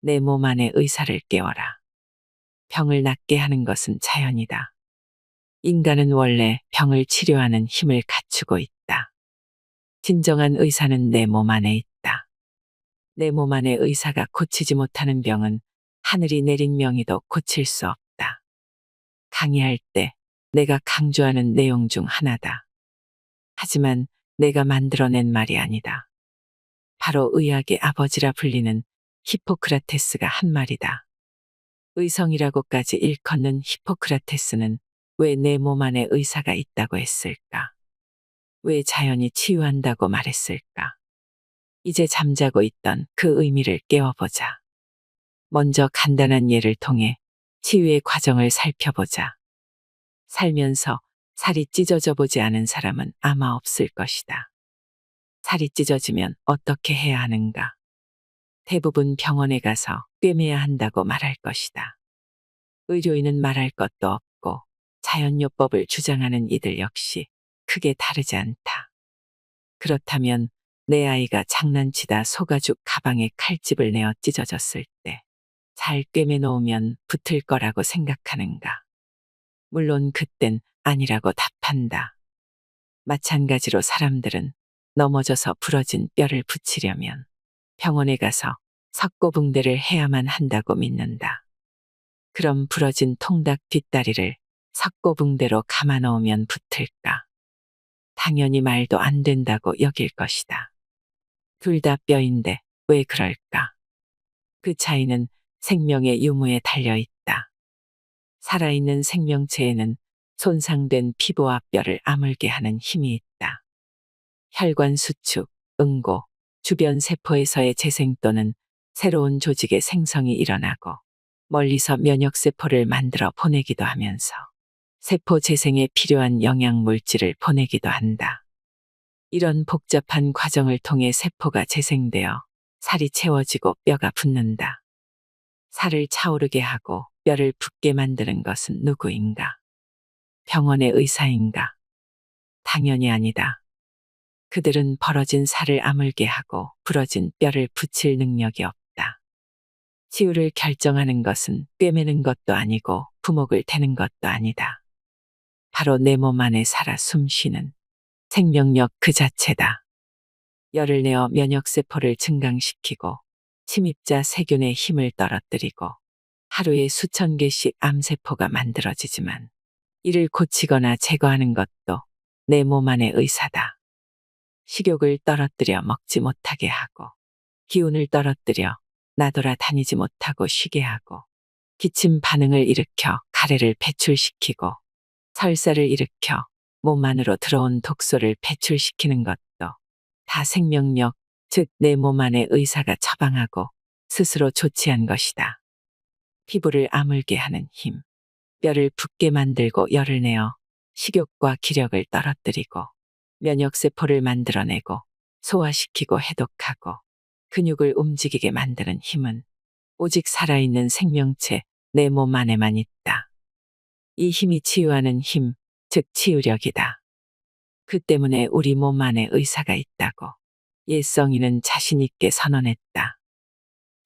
내 몸 안의 의사를 깨워라. 병을 낫게 하는 것은 자연이다. 인간은 원래 병을 치료하는 힘을 갖추고 있다. 진정한 의사는 내 몸 안에 있다. 내 몸 안의 의사가 고치지 못하는 병은 하늘이 내린 명의도 고칠 수 없다. 강의할 때 내가 강조하는 내용 중 하나다. 하지만 내가 만들어낸 말이 아니다. 바로 의학의 아버지라 불리는 히포크라테스가 한 말이다. 의성이라고까지 일컫는 히포크라테스는 왜 내 몸 안에 의사가 있다고 했을까? 왜 자연이 치유한다고 말했을까? 이제 잠자고 있던 그 의미를 깨워보자. 먼저 간단한 예를 통해 치유의 과정을 살펴보자. 살면서 살이 찢어져 보지 않은 사람은 아마 없을 것이다. 살이 찢어지면 어떻게 해야 하는가? 대부분 병원에 가서 꿰매야 한다고 말할 것이다. 의료인은 말할 것도 없고 자연요법을 주장하는 이들 역시 크게 다르지 않다. 그렇다면 내 아이가 장난치다 소가죽 가방에 칼집을 내어 찢어졌을 때 잘 꿰매 놓으면 붙을 거라고 생각하는가? 물론 그땐 아니라고 답한다. 마찬가지로 사람들은 넘어져서 부러진 뼈를 붙이려면 병원에 가서 석고붕대를 해야만 한다고 믿는다. 그럼 부러진 통닭 뒷다리를 석고붕대로 감아 놓으면 붙을까? 당연히 말도 안 된다고 여길 것이다. 둘 다 뼈인데 왜 그럴까? 그 차이는 생명의 유무에 달려 있다. 살아있는 생명체에는 손상된 피부와 뼈를 아물게 하는 힘이 있다. 혈관 수축, 응고, 주변 세포에서의 재생 또는 새로운 조직의 생성이 일어나고 멀리서 면역세포를 만들어 보내기도 하면서 세포 재생에 필요한 영양 물질을 보내기도 한다. 이런 복잡한 과정을 통해 세포가 재생되어 살이 채워지고 뼈가 붙는다. 살을 차오르게 하고 뼈를 붙게 만드는 것은 누구인가? 병원의 의사인가? 당연히 아니다. 그들은 벌어진 살을 아물게 하고 부러진 뼈를 붙일 능력이 없다. 치유를 결정하는 것은 꿰매는 것도 아니고 부목을 대는 것도 아니다. 바로 내 몸 안에 살아 숨쉬는 생명력 그 자체다. 열을 내어 면역세포를 증강시키고 침입자 세균의 힘을 떨어뜨리고 하루에 수천 개씩 암세포가 만들어지지만 이를 고치거나 제거하는 것도 내 몸 안의 의사다. 식욕을 떨어뜨려 먹지 못하게 하고 기운을 떨어뜨려 나돌아 다니지 못하고 쉬게 하고 기침 반응을 일으켜 가래를 배출시키고 설사를 일으켜 몸 안으로 들어온 독소를 배출시키는 것도 다 생명력, 즉 내 몸 안의 의사가 처방하고 스스로 조치한 것이다. 피부를 아물게 하는 힘, 뼈를 붓게 만들고 열을 내어 식욕과 기력을 떨어뜨리고 면역세포를 만들어내고 소화시키고 해독하고 근육을 움직이게 만드는 힘은 오직 살아있는 생명체 내 몸 안에만 있다. 이 힘이 치유하는 힘, 즉 치유력이다. 그 때문에 우리 몸 안에 의사가 있다고 예성이는 자신 있게 선언했다.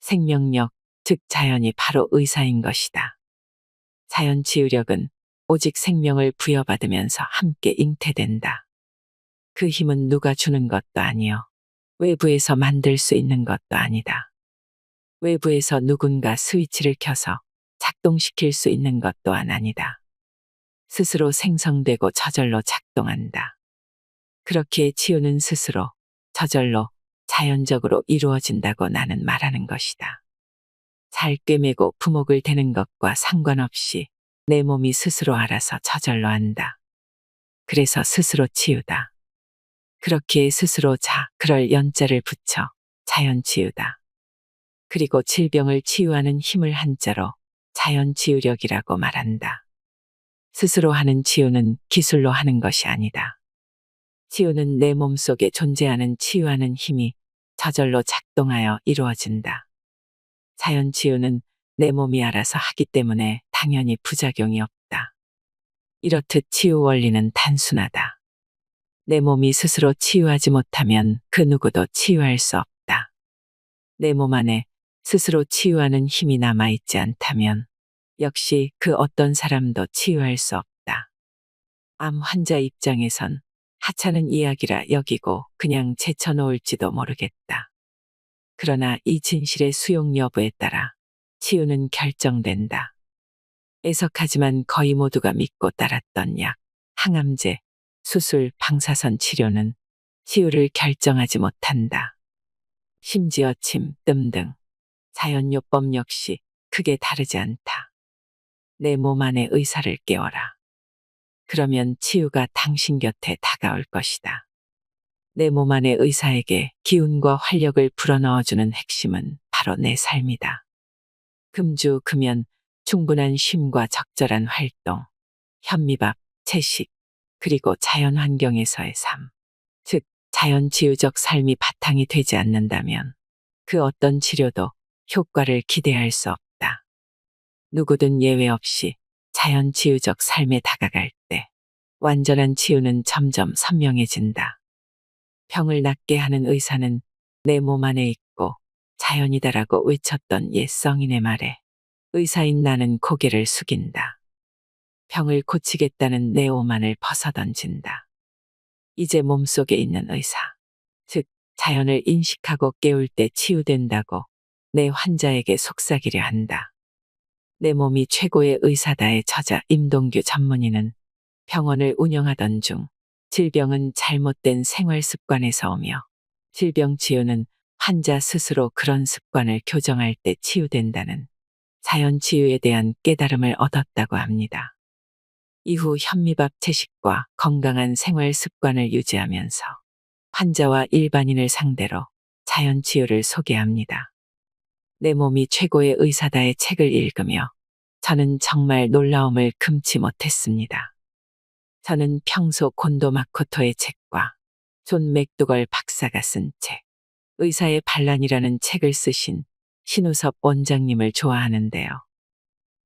생명력, 즉 자연이 바로 의사인 것이다. 자연 치유력은 오직 생명을 부여받으면서 함께 잉태된다. 그 힘은 누가 주는 것도 아니요. 외부에서 만들 수 있는 것도 아니다. 외부에서 누군가 스위치를 켜서 작동시킬 수 있는 것 또한 아니다. 스스로 생성되고 저절로 작동한다. 그렇게 치유는 스스로, 저절로, 자연적으로 이루어진다고 나는 말하는 것이다. 잘 꿰매고 부목을 대는 것과 상관없이 내 몸이 스스로 알아서 저절로 한다. 그래서 스스로 치유다. 그렇게 스스로 그럴 연자를 붙여 자연치유다. 그리고 질병을 치유하는 힘을 한자로 자연치유력이라고 말한다. 스스로 하는 치유는 기술로 하는 것이 아니다. 치유는 내 몸속에 존재하는 치유하는 힘이 저절로 작동하여 이루어진다. 자연치유는 내 몸이 알아서 하기 때문에 당연히 부작용이 없다. 이렇듯 치유 원리는 단순하다. 내 몸이 스스로 치유하지 못하면 그 누구도 치유할 수 없다. 내 몸 안에 스스로 치유하는 힘이 남아있지 않다면 역시 그 어떤 사람도 치유할 수 없다. 암 환자 입장에선 하찮은 이야기라 여기고 그냥 제쳐놓을지도 모르겠다. 그러나 이 진실의 수용 여부에 따라 치유는 결정된다. 애석하지만 거의 모두가 믿고 따랐던 약, 항암제, 수술, 방사선 치료는 치유를 결정하지 못한다. 심지어 침, 뜸 등 자연요법 역시 크게 다르지 않다. 내 몸 안의 의사를 깨워라. 그러면 치유가 당신 곁에 다가올 것이다. 내 몸 안의 의사에게 기운과 활력을 불어넣어주는 핵심은 바로 내 삶이다. 금주, 금연, 충분한 쉼과 적절한 활동, 현미밥, 채식, 그리고 자연 환경에서의 삶. 즉, 자연치유적 삶이 바탕이 되지 않는다면 그 어떤 치료도 효과를 기대할 수 없다. 누구든 예외 없이 자연치유적 삶에 다가갈 때 완전한 치유는 점점 선명해진다. 병을 낫게 하는 의사는 내 몸 안에 있고 자연이다라고 외쳤던 옛 성인의 말에 의사인 나는 고개를 숙인다. 병을 고치겠다는 내 오만을 벗어던진다. 이제 몸속에 있는 의사, 즉 자연을 인식하고 깨울 때 치유된다고 내 환자에게 속삭이려 한다. 내 몸이 최고의 의사다의 저자 임동규 전문의는 병원을 운영하던 중 질병은 잘못된 생활 습관에서 오며 질병 치유는 환자 스스로 그런 습관을 교정할 때 치유된다는 자연 치유에 대한 깨달음을 얻었다고 합니다. 이후 현미밥 채식과 건강한 생활 습관을 유지하면서 환자와 일반인을 상대로 자연 치유를 소개합니다. 내 몸이 최고의 의사다의 책을 읽으며 저는 정말 놀라움을 금치 못했습니다. 저는 평소 곤도 마코토의 책과 존 맥도걸 박사가 쓴 책, 의사의 반란이라는 책을 쓰신 신우섭 원장님을 좋아하는데요.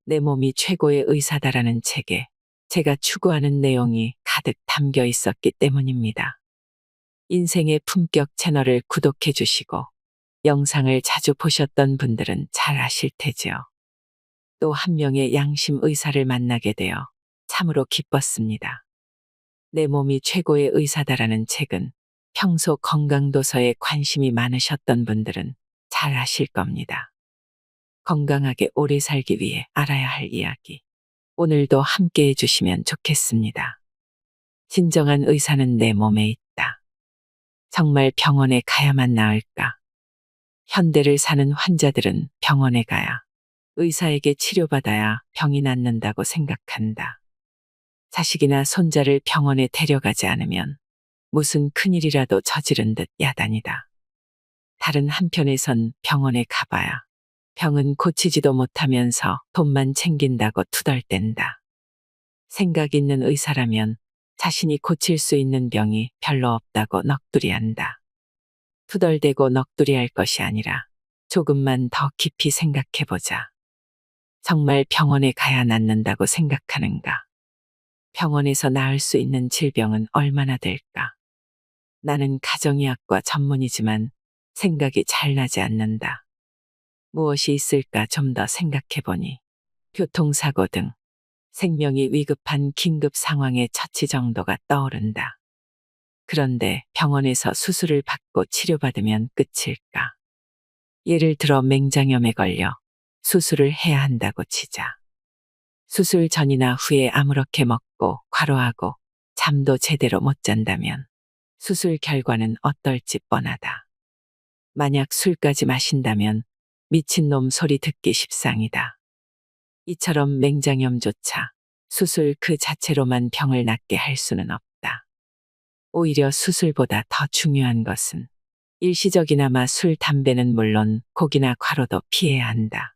내 몸이 최고의 의사다라는 책에 제가 추구하는 내용이 가득 담겨 있었기 때문입니다. 인생의 품격 채널을 구독해 주시고 영상을 자주 보셨던 분들은 잘 아실 테지요. 또 한 명의 양심 의사를 만나게 되어 참으로 기뻤습니다. 내 몸이 최고의 의사다라는 책은 평소 건강도서에 관심이 많으셨던 분들은 잘 아실 겁니다. 건강하게 오래 살기 위해 알아야 할 이야기. 오늘도 함께 해주시면 좋겠습니다. 진정한 의사는 내 몸에 있다. 정말 병원에 가야만 나을까? 현대를 사는 환자들은 병원에 가야 의사에게 치료받아야 병이 낫는다고 생각한다. 자식이나 손자를 병원에 데려가지 않으면 무슨 큰일이라도 저지른 듯 야단이다. 다른 한편에선 병원에 가봐야 병은 고치지도 못하면서 돈만 챙긴다고 투덜댄다. 생각 있는 의사라면 자신이 고칠 수 있는 병이 별로 없다고 넋두리한다. 투덜대고 넋두리할 것이 아니라 조금만 더 깊이 생각해보자. 정말 병원에 가야 낫는다고 생각하는가? 병원에서 나을 수 있는 질병은 얼마나 될까? 나는 가정의학과 전문이지만 생각이 잘 나지 않는다. 무엇이 있을까 좀 더 생각해보니 교통사고 등 생명이 위급한 긴급 상황의 처치 정도가 떠오른다. 그런데 병원에서 수술을 받고 치료받으면 끝일까? 예를 들어 맹장염에 걸려 수술을 해야 한다고 치자. 수술 전이나 후에 아무렇게 먹고 과로하고 잠도 제대로 못 잔다면 수술 결과는 어떨지 뻔하다. 만약 술까지 마신다면 미친놈 소리 듣기 십상이다. 이처럼 맹장염조차 수술 그 자체로만 병을 낫게 할 수는 없다. 오히려 수술보다 더 중요한 것은 일시적이나마 술, 담배는 물론 고기나 과로도 피해야 한다.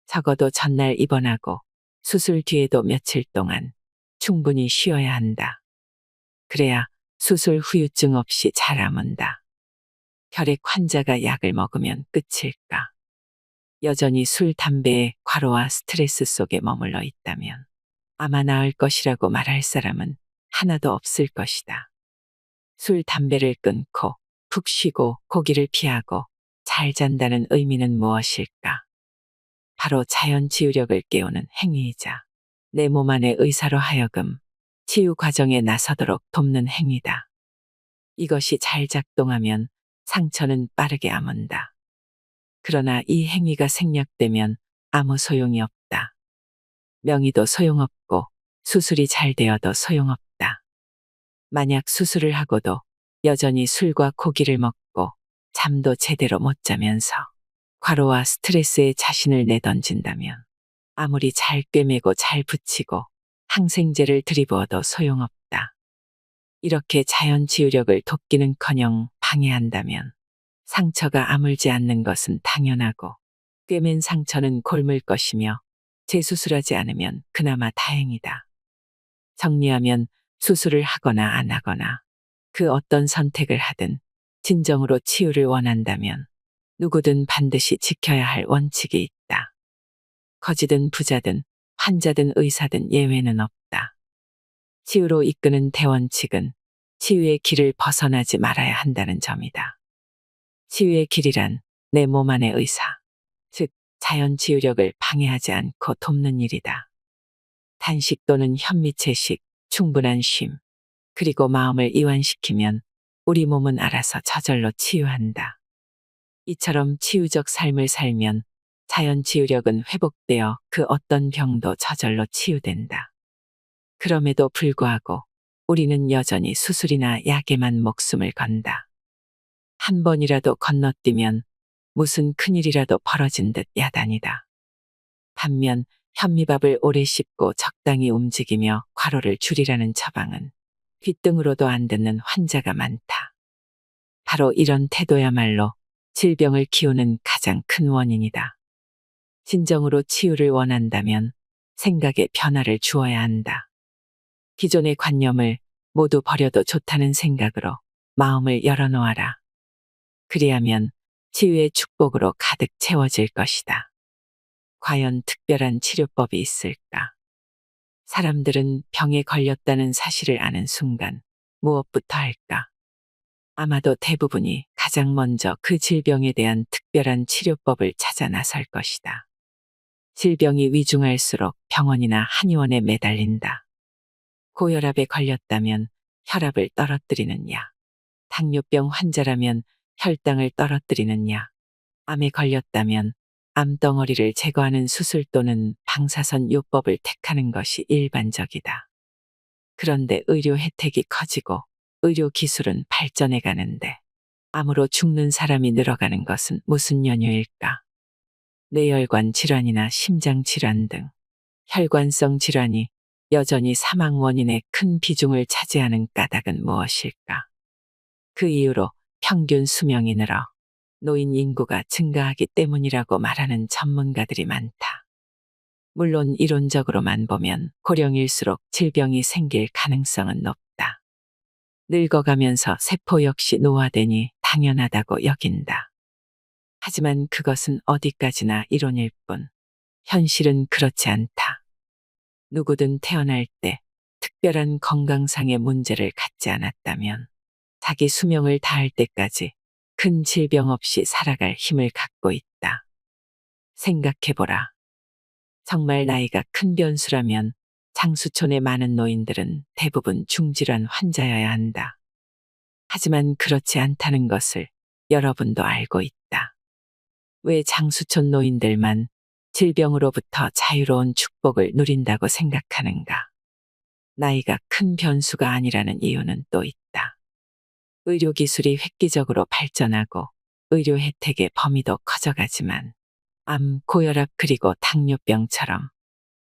적어도 전날 입원하고 수술 뒤에도 며칠 동안 충분히 쉬어야 한다. 그래야 수술 후유증 없이 잘 아문다. 혈액 환자가 약을 먹으면 끝일까? 여전히 술, 담배에 과로와 스트레스 속에 머물러 있다면 아마 나을 것이라고 말할 사람은 하나도 없을 것이다. 술, 담배를 끊고 푹 쉬고 고기를 피하고 잘 잔다는 의미는 무엇일까? 바로 자연 치유력을 깨우는 행위이자 내 몸 안의 의사로 하여금 치유 과정에 나서도록 돕는 행위다. 이것이 잘 작동하면 상처는 빠르게 아문다. 그러나 이 행위가 생략되면 아무 소용이 없다. 명의도 소용없고 수술이 잘 되어도 소용없다. 만약 수술을 하고도 여전히 술과 고기를 먹고 잠도 제대로 못 자면서 과로와 스트레스에 자신을 내던진다면 아무리 잘 꿰매고 잘 붙이고 항생제를 들이부어도 소용없다. 이렇게 자연 치유력을 돕기는커녕 방해한다면 상처가 아물지 않는 것은 당연하고 꿰맨 상처는 골물 것이며 재수술하지 않으면 그나마 다행이다. 정리하면 수술을 하거나 안 하거나 그 어떤 선택을 하든 진정으로 치유를 원한다면 누구든 반드시 지켜야 할 원칙이 있다. 거지든 부자든 환자든 의사든 예외는 없다. 치유로 이끄는 대원칙은 치유의 길을 벗어나지 말아야 한다는 점이다. 치유의 길이란 내 몸 안의 의사, 즉 자연 치유력을 방해하지 않고 돕는 일이다. 단식 또는 현미채식, 충분한 쉼, 그리고 마음을 이완시키면 우리 몸은 알아서 저절로 치유한다. 이처럼 치유적 삶을 살면 자연 치유력은 회복되어 그 어떤 병도 저절로 치유된다. 그럼에도 불구하고 우리는 여전히 수술이나 약에만 목숨을 건다. 한 번이라도 건너뛰면 무슨 큰일이라도 벌어진 듯 야단이다. 반면 현미밥을 오래 씹고 적당히 움직이며 과로를 줄이라는 처방은 귓등으로도 안 듣는 환자가 많다. 바로 이런 태도야말로 질병을 키우는 가장 큰 원인이다. 진정으로 치유를 원한다면 생각에 변화를 주어야 한다. 기존의 관념을 모두 버려도 좋다는 생각으로 마음을 열어놓아라. 그리하면 치유의 축복으로 가득 채워질 것이다. 과연 특별한 치료법이 있을까? 사람들은 병에 걸렸다는 사실을 아는 순간 무엇부터 할까? 아마도 대부분이 가장 먼저 그 질병에 대한 특별한 치료법을 찾아 나설 것이다. 질병이 위중할수록 병원이나 한의원에 매달린다. 고혈압에 걸렸다면 혈압을 떨어뜨리는 약, 당뇨병 환자라면 혈당을 떨어뜨리는 약, 암에 걸렸다면 암덩어리를 제거하는 수술 또는 방사선 요법을 택하는 것이 일반적이다. 그런데 의료 혜택이 커지고 의료 기술은 발전해 가는데 암으로 죽는 사람이 늘어가는 것은 무슨 연유일까? 뇌혈관 질환이나 심장 질환 등 혈관성 질환이 여전히 사망 원인의 큰 비중을 차지하는 까닭은 무엇일까? 그 이유로 평균 수명이 늘어 노인 인구가 증가하기 때문이라고 말하는 전문가들이 많다. 물론 이론적으로만 보면 고령일수록 질병이 생길 가능성은 높다. 늙어가면서 세포 역시 노화되니 당연하다고 여긴다. 하지만 그것은 어디까지나 이론일 뿐, 현실은 그렇지 않다. 누구든 태어날 때 특별한 건강상의 문제를 갖지 않았다면 자기 수명을 다할 때까지 큰 질병 없이 살아갈 힘을 갖고 있다. 생각해보라. 정말 나이가 큰 변수라면 장수촌의 많은 노인들은 대부분 중질환 환자여야 한다. 하지만 그렇지 않다는 것을 여러분도 알고 있다. 왜 장수촌 노인들만 질병으로부터 자유로운 축복을 누린다고 생각하는가? 나이가 큰 변수가 아니라는 이유는 또 있다. 의료기술이 획기적으로 발전하고 의료 혜택의 범위도 커져가지만 암, 고혈압 그리고 당뇨병처럼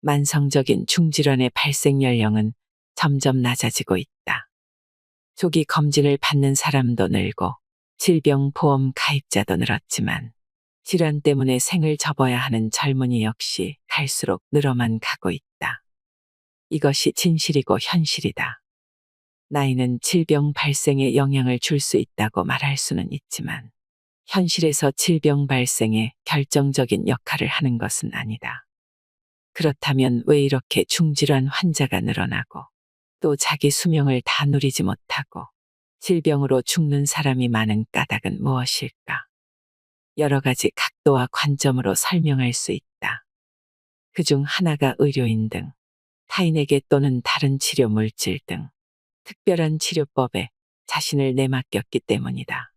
만성적인 중질환의 발생 연령은 점점 낮아지고 있다. 조기 검진을 받는 사람도 늘고 질병보험 가입자도 늘었지만 질환 때문에 생을 접어야 하는 젊은이 역시 갈수록 늘어만 가고 있다. 이것이 진실이고 현실이다. 나이는 질병 발생에 영향을 줄 수 있다고 말할 수는 있지만 현실에서 질병 발생에 결정적인 역할을 하는 것은 아니다. 그렇다면 왜 이렇게 중질환 환자가 늘어나고 또 자기 수명을 다 누리지 못하고 질병으로 죽는 사람이 많은 까닭은 무엇일까? 여러 가지 각도와 관점으로 설명할 수 있다. 그중 하나가 의료인 등, 타인에게 또는 다른 치료 물질 등 특별한 치료법에 자신을 내맡겼기 때문이다.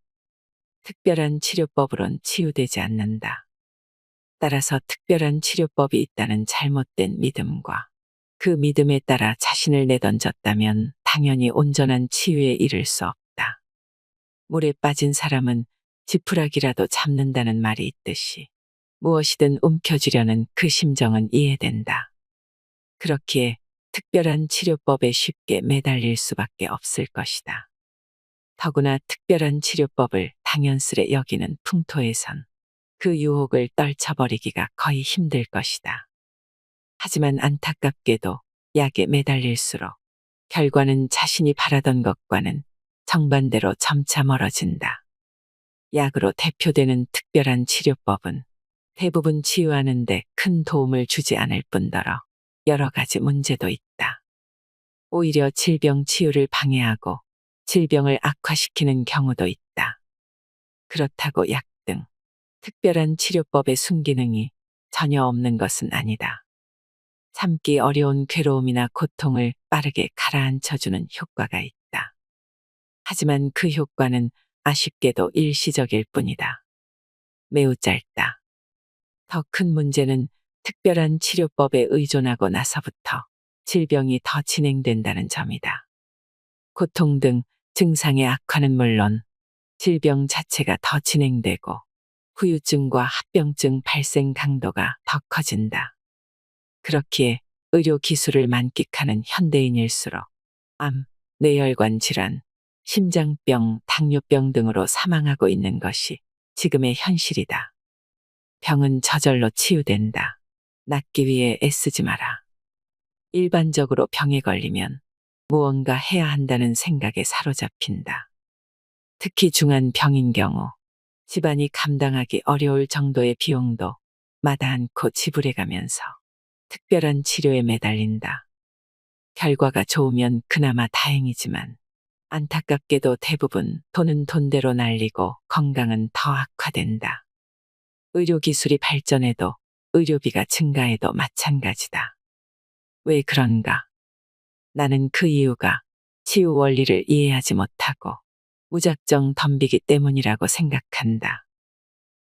특별한 치료법으론 치유되지 않는다. 따라서 특별한 치료법이 있다는 잘못된 믿음과 그 믿음에 따라 자신을 내던졌다면 당연히 온전한 치유에 이를 수 없다. 물에 빠진 사람은 지푸라기라도 잡는다는 말이 있듯이 무엇이든 움켜쥐려는 그 심정은 이해된다. 그렇기에 특별한 치료법에 쉽게 매달릴 수밖에 없을 것이다. 더구나 특별한 치료법을 당연스레 여기는 풍토에선 그 유혹을 떨쳐버리기가 거의 힘들 것이다. 하지만 안타깝게도 약에 매달릴수록 결과는 자신이 바라던 것과는 정반대로 점차 멀어진다. 약으로 대표되는 특별한 치료법은 대부분 치유하는 데 큰 도움을 주지 않을 뿐더러 여러 가지 문제도 있다. 오히려 질병 치유를 방해하고 질병을 악화시키는 경우도 있다. 그렇다고 약 등 특별한 치료법의 순기능이 전혀 없는 것은 아니다. 참기 어려운 괴로움이나 고통을 빠르게 가라앉혀주는 효과가 있다. 하지만 그 효과는 아쉽게도 일시적일 뿐이다. 매우 짧다. 더 큰 문제는 특별한 치료법에 의존하고 나서부터 질병이 더 진행된다는 점이다. 고통 등 증상의 악화는 물론 질병 자체가 더 진행되고 후유증과 합병증 발생 강도가 더 커진다. 그렇기에 의료 기술을 만끽하는 현대인일수록 암, 뇌혈관 질환, 심장병, 당뇨병 등으로 사망하고 있는 것이 지금의 현실이다. 병은 저절로 치유된다. 낫기 위해 애쓰지 마라. 일반적으로 병에 걸리면 무언가 해야 한다는 생각에 사로잡힌다. 특히 중한 병인 경우 집안이 감당하기 어려울 정도의 비용도 마다 않고 지불해가면서 특별한 치료에 매달린다. 결과가 좋으면 그나마 다행이지만 안타깝게도 대부분 돈은 돈대로 날리고 건강은 더 악화된다. 의료기술이 발전해도 의료비가 증가해도 마찬가지다. 왜 그런가? 나는 그 이유가 치유 원리를 이해하지 못하고 무작정 덤비기 때문이라고 생각한다.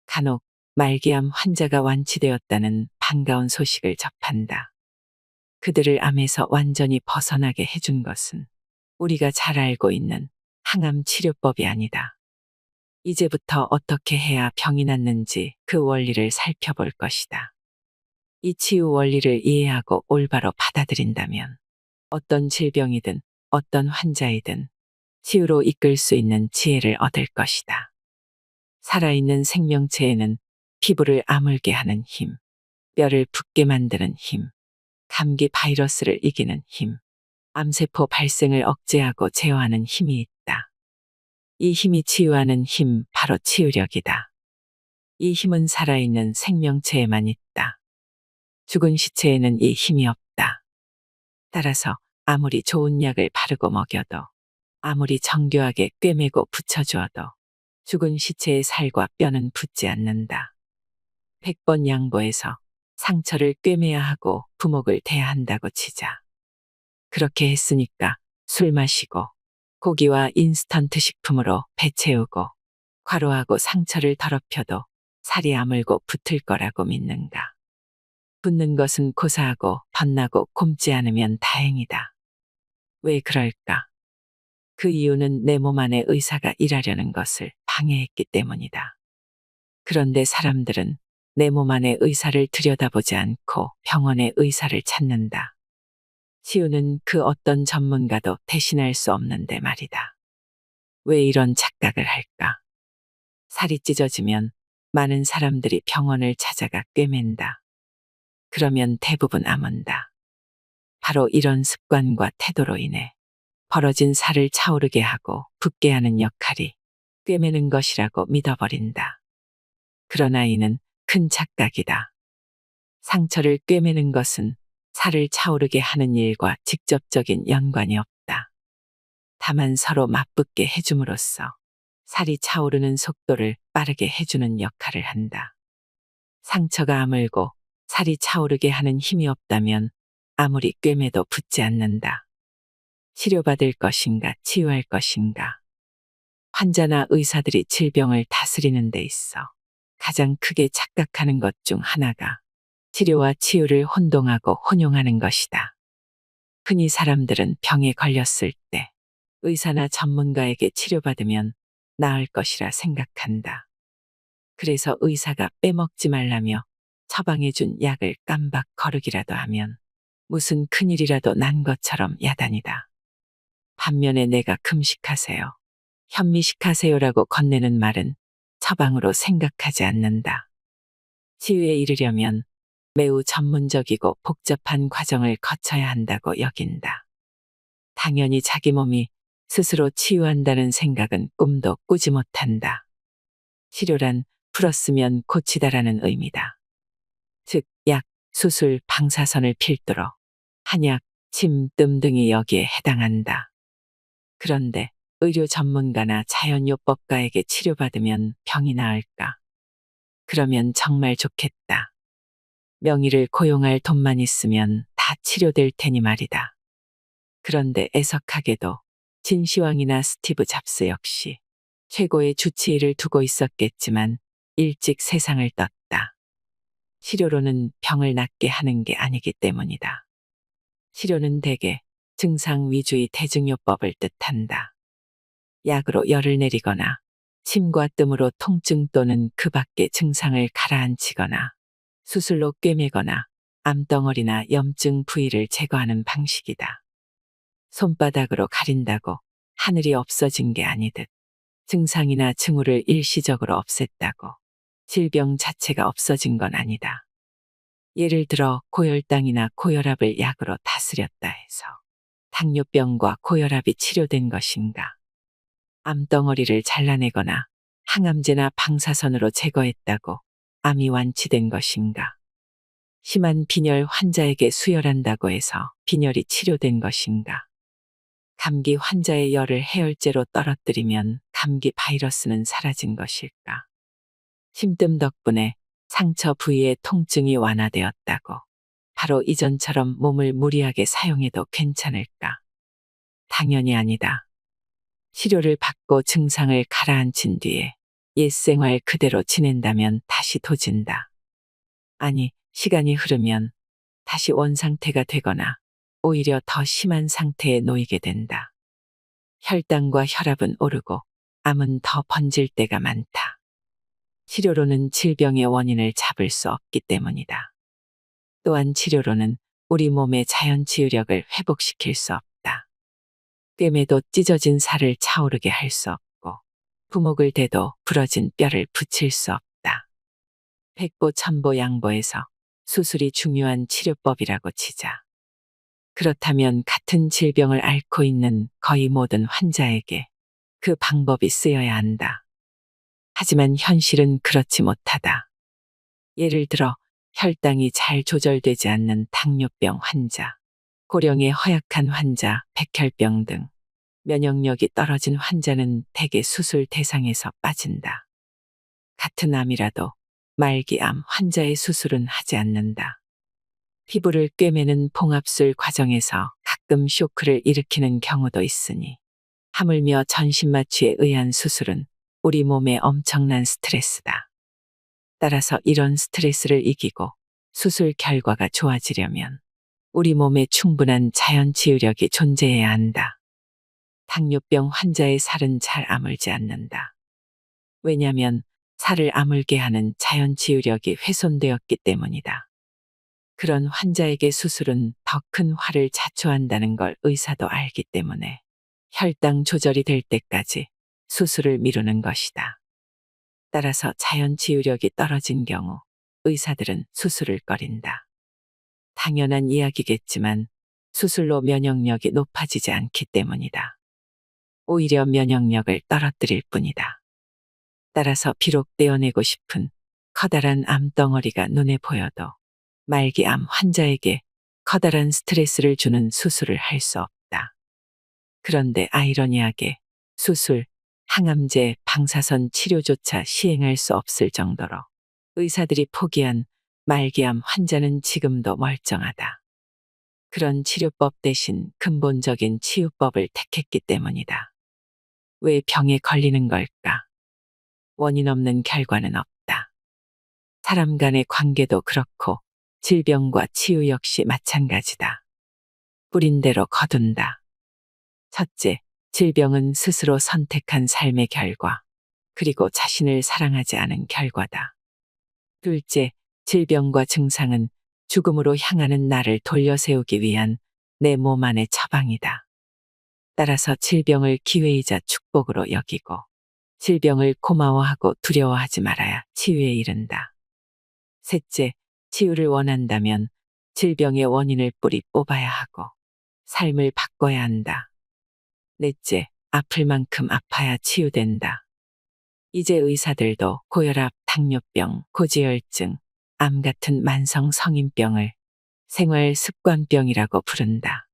간혹 말기암 환자가 완치되었다는 반가운 소식을 접한다. 그들을 암에서 완전히 벗어나게 해준 것은 우리가 잘 알고 있는 항암 치료법이 아니다. 이제부터 어떻게 해야 병이 낫는지 그 원리를 살펴볼 것이다. 이 치유 원리를 이해하고 올바로 받아들인다면 어떤 질병이든 어떤 환자이든 치유로 이끌 수 있는 지혜를 얻을 것이다. 살아있는 생명체에는 피부를 아물게 하는 힘, 뼈를 붓게 만드는 힘, 감기 바이러스를 이기는 힘, 암세포 발생을 억제하고 제어하는 힘이 있다. 이 힘이 치유하는 힘, 바로 치유력이다. 이 힘은 살아있는 생명체에만 있다. 죽은 시체에는 이 힘이 없다. 따라서 아무리 좋은 약을 바르고 먹여도, 아무리 정교하게 꿰매고 붙여주어도 죽은 시체의 살과 뼈는 붙지 않는다. 100번 양보해서 상처를 꿰매야 하고 부목을 대야 한다고 치자. 그렇게 했으니까 술 마시고 고기와 인스턴트 식품으로 배 채우고 과로하고 상처를 더럽혀도 살이 아물고 붙을 거라고 믿는가. 붙는 것은 고사하고 덧나고 곪지 않으면 다행이다. 왜 그럴까? 그 이유는 내 몸 안에 의사가 일하려는 것을 방해했기 때문이다. 그런데 사람들은 내 몸 안에 의사를 들여다보지 않고 병원의 의사를 찾는다. 치유는 그 어떤 전문가도 대신할 수 없는데 말이다. 왜 이런 착각을 할까? 살이 찢어지면 많은 사람들이 병원을 찾아가 꿰맨다. 그러면 대부분 아문다. 바로 이런 습관과 태도로 인해 벌어진 살을 차오르게 하고 붓게 하는 역할이 꿰매는 것이라고 믿어버린다. 그러나 이는 큰 착각이다. 상처를 꿰매는 것은 살을 차오르게 하는 일과 직접적인 연관이 없다. 다만 서로 맞붙게 해줌으로써 살이 차오르는 속도를 빠르게 해주는 역할을 한다. 상처가 아물고 살이 차오르게 하는 힘이 없다면 아무리 꿰매도 붓지 않는다. 치료받을 것인가, 치유할 것인가. 환자나 의사들이 질병을 다스리는 데 있어 가장 크게 착각하는 것 중 하나가 치료와 치유를 혼동하고 혼용하는 것이다. 흔히 사람들은 병에 걸렸을 때 의사나 전문가에게 치료받으면 나을 것이라 생각한다. 그래서 의사가 빼먹지 말라며 처방해준 약을 깜박 거르기라도 하면 무슨 큰일이라도 난 것처럼 야단이다. 반면에 내가 금식하세요, 현미식하세요라고 건네는 말은 처방으로 생각하지 않는다. 치유에 이르려면 매우 전문적이고 복잡한 과정을 거쳐야 한다고 여긴다. 당연히 자기 몸이 스스로 치유한다는 생각은 꿈도 꾸지 못한다. 치료란 풀었으면 고치다라는 의미다. 즉, 약, 수술, 방사선을 필두로 한약, 침, 뜸 등이 여기에 해당한다. 그런데 의료 전문가나 자연요법가에게 치료받으면 병이 나을까? 그러면 정말 좋겠다. 명의를 고용할 돈만 있으면 다 치료될 테니 말이다. 그런데 애석하게도 진시황이나 스티브 잡스 역시 최고의 주치의를 두고 있었겠지만 일찍 세상을 떴다. 치료로는 병을 낫게 하는 게 아니기 때문이다. 치료는 대개 증상 위주의 대증요법을 뜻한다. 약으로 열을 내리거나 침과 뜸으로 통증 또는 그 밖의 증상을 가라앉히거나 수술로 꿰매거나 암덩어리나 염증 부위를 제거하는 방식이다. 손바닥으로 가린다고 하늘이 없어진 게 아니듯 증상이나 징후를 일시적으로 없앴다고 질병 자체가 없어진 건 아니다. 예를 들어 고혈당이나 고혈압을 약으로 다스렸다 해서 당뇨병과 고혈압이 치료된 것인가? 암덩어리를 잘라내거나 항암제나 방사선으로 제거했다고 암이 완치된 것인가? 심한 빈혈 환자에게 수혈한다고 해서 빈혈이 치료된 것인가? 감기 환자의 열을 해열제로 떨어뜨리면 감기 바이러스는 사라진 것일까? 침뜸 덕분에 상처 부위의 통증이 완화되었다고 바로 이전처럼 몸을 무리하게 사용해도 괜찮을까? 당연히 아니다. 치료를 받고 증상을 가라앉힌 뒤에 옛 생활 그대로 지낸다면 다시 도진다. 아니, 시간이 흐르면 다시 원상태가 되거나 오히려 더 심한 상태에 놓이게 된다. 혈당과 혈압은 오르고 암은 더 번질 때가 많다. 치료로는 질병의 원인을 잡을 수 없기 때문이다. 또한 치료로는 우리 몸의 자연 치유력을 회복시킬 수 없다. 꿰매도 찢어진 살을 차오르게 할 수 없고 부목을 대도 부러진 뼈를 붙일 수 없다. 백보 천보 양보에서 수술이 중요한 치료법이라고 치자. 그렇다면 같은 질병을 앓고 있는 거의 모든 환자에게 그 방법이 쓰여야 한다. 하지만 현실은 그렇지 못하다. 예를 들어 혈당이 잘 조절되지 않는 당뇨병 환자, 고령의 허약한 환자, 백혈병 등 면역력이 떨어진 환자는 대개 수술 대상에서 빠진다. 같은 암이라도 말기암 환자의 수술은 하지 않는다. 피부를 꿰매는 봉합술 과정에서 가끔 쇼크를 일으키는 경우도 있으니 하물며 전신마취에 의한 수술은 우리 몸에 엄청난 스트레스다. 따라서 이런 스트레스를 이기고 수술 결과가 좋아지려면 우리 몸에 충분한 자연 치유력이 존재해야 한다. 당뇨병 환자의 살은 잘 아물지 않는다. 왜냐하면 살을 아물게 하는 자연 치유력이 훼손되었기 때문이다. 그런 환자에게 수술은 더 큰 화를 자초한다는 걸 의사도 알기 때문에 혈당 조절이 될 때까지 수술을 미루는 것이다. 따라서 자연 치유력이 떨어진 경우 의사들은 수술을 꺼린다. 당연한 이야기겠지만 수술로 면역력이 높아지지 않기 때문이다. 오히려 면역력을 떨어뜨릴 뿐이다. 따라서 비록 떼어내고 싶은 커다란 암덩어리가 눈에 보여도 말기암 환자에게 커다란 스트레스를 주는 수술을 할 수 없다. 그런데 아이러니하게 수술, 항암제, 방사선 치료조차 시행할 수 없을 정도로 의사들이 포기한 말기암 환자는 지금도 멀쩡하다. 그런 치료법 대신 근본적인 치유법을 택했기 때문이다. 왜 병에 걸리는 걸까? 원인 없는 결과는 없다. 사람 간의 관계도 그렇고 질병과 치유 역시 마찬가지다. 뿌린 대로 거둔다. 첫째, 질병은 스스로 선택한 삶의 결과, 그리고 자신을 사랑하지 않은 결과다. 둘째, 질병과 증상은 죽음으로 향하는 나를 돌려세우기 위한 내 몸 안의 처방이다. 따라서 질병을 기회이자 축복으로 여기고 질병을 고마워하고 두려워하지 말아야 치유에 이른다. 셋째, 치유를 원한다면 질병의 원인을 뿌리 뽑아야 하고 삶을 바꿔야 한다. 넷째, 아플 만큼 아파야 치유된다. 이제 의사들도 고혈압, 당뇨병, 고지혈증, 암 같은 만성 성인병을 생활 습관병이라고 부른다.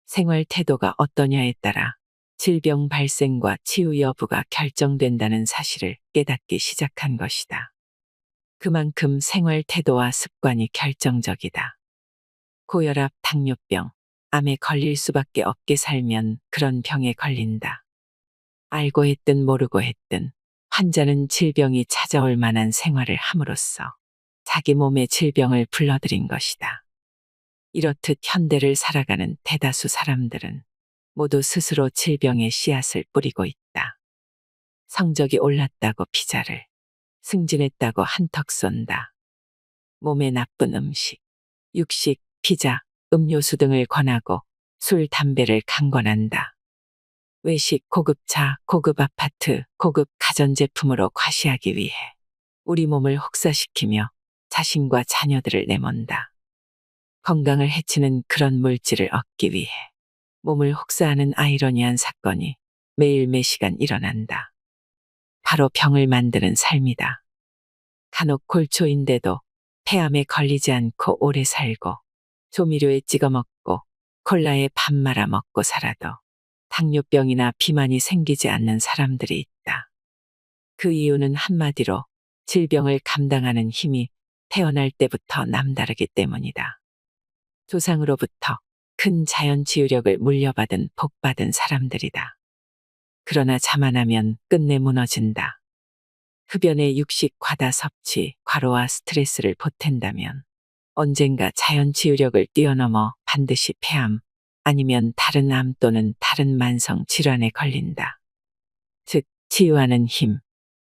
생활 태도가 어떠냐에 따라 질병 발생과 치유 여부가 결정된다는 사실을 깨닫기 시작한 것이다. 그만큼 생활 태도와 습관이 결정적이다. 고혈압, 당뇨병, 암에 걸릴 수밖에 없게 살면 그런 병에 걸린다. 알고 했든 모르고 했든 환자는 질병이 찾아올 만한 생활을 함으로써 자기 몸의 질병을 불러들인 것이다. 이렇듯 현대를 살아가는 대다수 사람들은 모두 스스로 질병의 씨앗을 뿌리고 있다. 성적이 올랐다고 피자를, 승진했다고 한턱 쏜다. 몸에 나쁜 음식, 육식, 피자, 음료수 등을 권하고 술, 담배를 강권한다. 외식, 고급 차, 고급 아파트, 고급 가전제품으로 과시하기 위해 우리 몸을 혹사시키며 자신과 자녀들을 내몬다. 건강을 해치는 그런 물질을 얻기 위해 몸을 혹사하는 아이러니한 사건이 매일 매시간 일어난다. 바로 병을 만드는 삶이다. 간혹 골초인데도 폐암에 걸리지 않고 오래 살고 조미료에 찍어 먹고 콜라에 밥 말아 먹고 살아도 당뇨병이나 비만이 생기지 않는 사람들이 있다. 그 이유는 한마디로 질병을 감당하는 힘이 태어날 때부터 남다르기 때문이다. 조상으로부터 큰 자연 치유력을 물려받은 복받은 사람들이다. 그러나 자만하면 끝내 무너진다. 흡연의 육식 과다 섭취, 과로와 스트레스를 보탠다면 언젠가 자연 치유력을 뛰어넘어 반드시 폐암 아니면 다른 암 또는 다른 만성 질환에 걸린다. 즉, 치유하는 힘,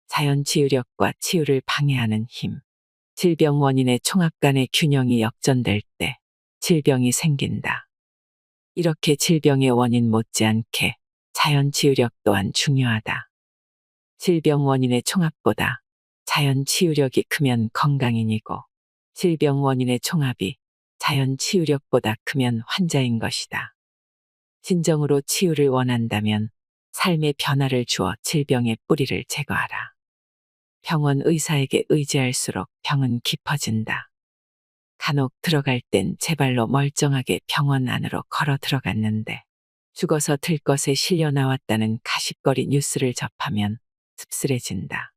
자연 치유력과 치유를 방해하는 힘, 질병 원인의 총합 간의 균형이 역전될 때 질병이 생긴다. 이렇게 질병의 원인 못지않게 자연 치유력 또한 중요하다. 질병 원인의 총합보다 자연 치유력이 크면 건강인이고 질병 원인의 총합이 자연 치유력보다 크면 환자인 것이다. 진정으로 치유를 원한다면 삶의 변화를 주어 질병의 뿌리를 제거하라. 병원 의사에게 의지할수록 병은 깊어진다. 간혹 들어갈 땐 제 발로 멀쩡하게 병원 안으로 걸어 들어갔는데 죽어서 들것에 실려 나왔다는 가십거리 뉴스를 접하면 씁쓸해진다.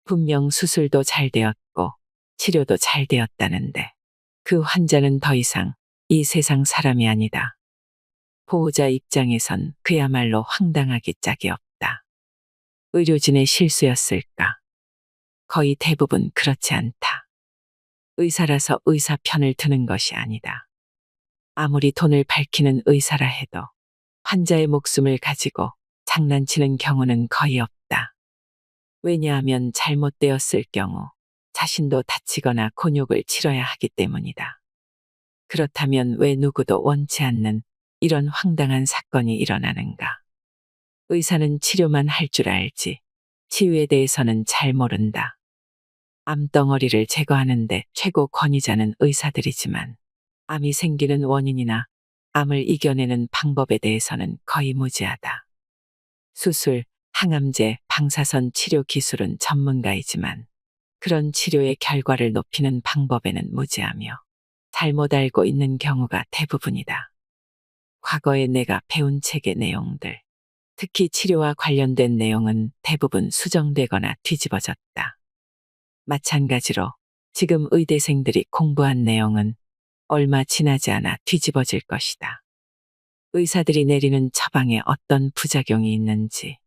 분명 수술도 잘 되었고 치료도 잘 되었다는데 그 환자는 더 이상 이 세상 사람이 아니다. 보호자 입장에선 그야말로 황당하기 짝이 없다. 의료진의 실수였을까? 거의 대부분 그렇지 않다. 의사라서 의사 편을 드는 것이 아니다. 아무리 돈을 밝히는 의사라 해도 환자의 목숨을 가지고 장난치는 경우는 거의 없다. 왜냐하면 잘못되었을 경우 자신도 다치거나 곤욕을 치러야 하기 때문이다. 그렇다면 왜 누구도 원치 않는 이런 황당한 사건이 일어나는가? 의사는 치료만 할 줄 알지 치유에 대해서는 잘 모른다. 암덩어리를 제거하는데 최고 권위자는 의사들이지만 암이 생기는 원인이나 암을 이겨내는 방법에 대해서는 거의 무지하다. 수술, 항암제, 방사선 치료 기술은 전문가이지만 그런 치료의 결과를 높이는 방법에는 무지하며 잘못 알고 있는 경우가 대부분이다. 과거에 내가 배운 책의 내용들, 특히 치료와 관련된 내용은 대부분 수정되거나 뒤집어졌다. 마찬가지로 지금 의대생들이 공부한 내용은 얼마 지나지 않아 뒤집어질 것이다. 의사들이 내리는 처방에 어떤 부작용이 있는지,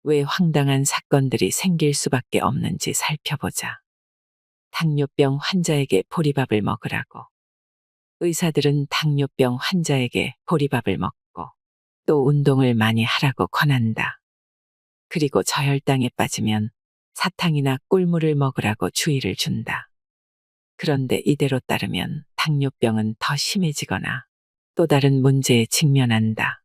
왜 황당한 사건들이 생길 수밖에 없는지 살펴보자. 당뇨병 환자에게 보리밥을 먹으라고. 의사들은 당뇨병 환자에게 보리밥을 먹고 또 운동을 많이 하라고 권한다. 그리고 저혈당에 빠지면 사탕이나 꿀물을 먹으라고 주의를 준다. 그런데 이대로 따르면 당뇨병은 더 심해지거나 또 다른 문제에 직면한다.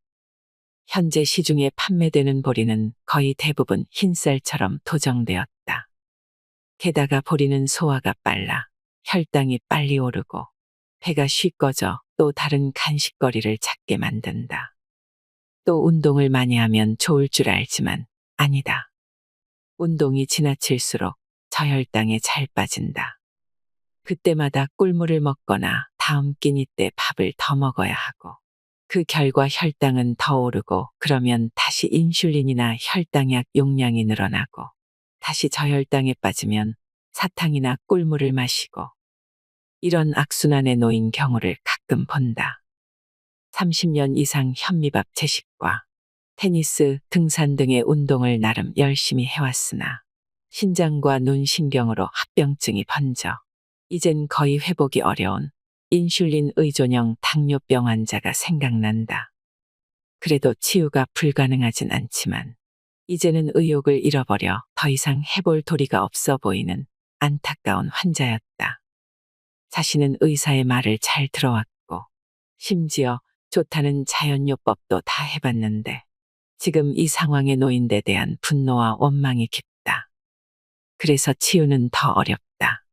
현재 시중에 판매되는 보리는 거의 대부분 흰쌀처럼 도정되었다. 게다가 보리는 소화가 빨라 혈당이 빨리 오르고 배가 쉬 꺼져 또 다른 간식거리를 찾게 만든다. 또 운동을 많이 하면 좋을 줄 알지만 아니다. 운동이 지나칠수록 저혈당에 잘 빠진다. 그때마다 꿀물을 먹거나 다음 끼니 때 밥을 더 먹어야 하고 그 결과 혈당은 더 오르고 그러면 다시 인슐린이나 혈당약 용량이 늘어나고 다시 저혈당에 빠지면 사탕이나 꿀물을 마시고 이런 악순환에 놓인 경우를 가끔 본다. 30년 이상 현미밥 채식과 테니스, 등산 등의 운동을 나름 열심히 해왔으나 신장과 눈 신경으로 합병증이 번져 이젠 거의 회복이 어려운 인슐린 의존형 당뇨병 환자가 생각난다. 그래도 치유가 불가능하진 않지만 이제는 의욕을 잃어버려 더 이상 해볼 도리가 없어 보이는 안타까운 환자였다. 자신은 의사의 말을 잘 들어왔고 심지어 좋다는 자연요법도 다 해봤는데 지금 이 상황에 놓인 데 대한 분노와 원망이 깊다. 그래서 치유는 더 어렵다.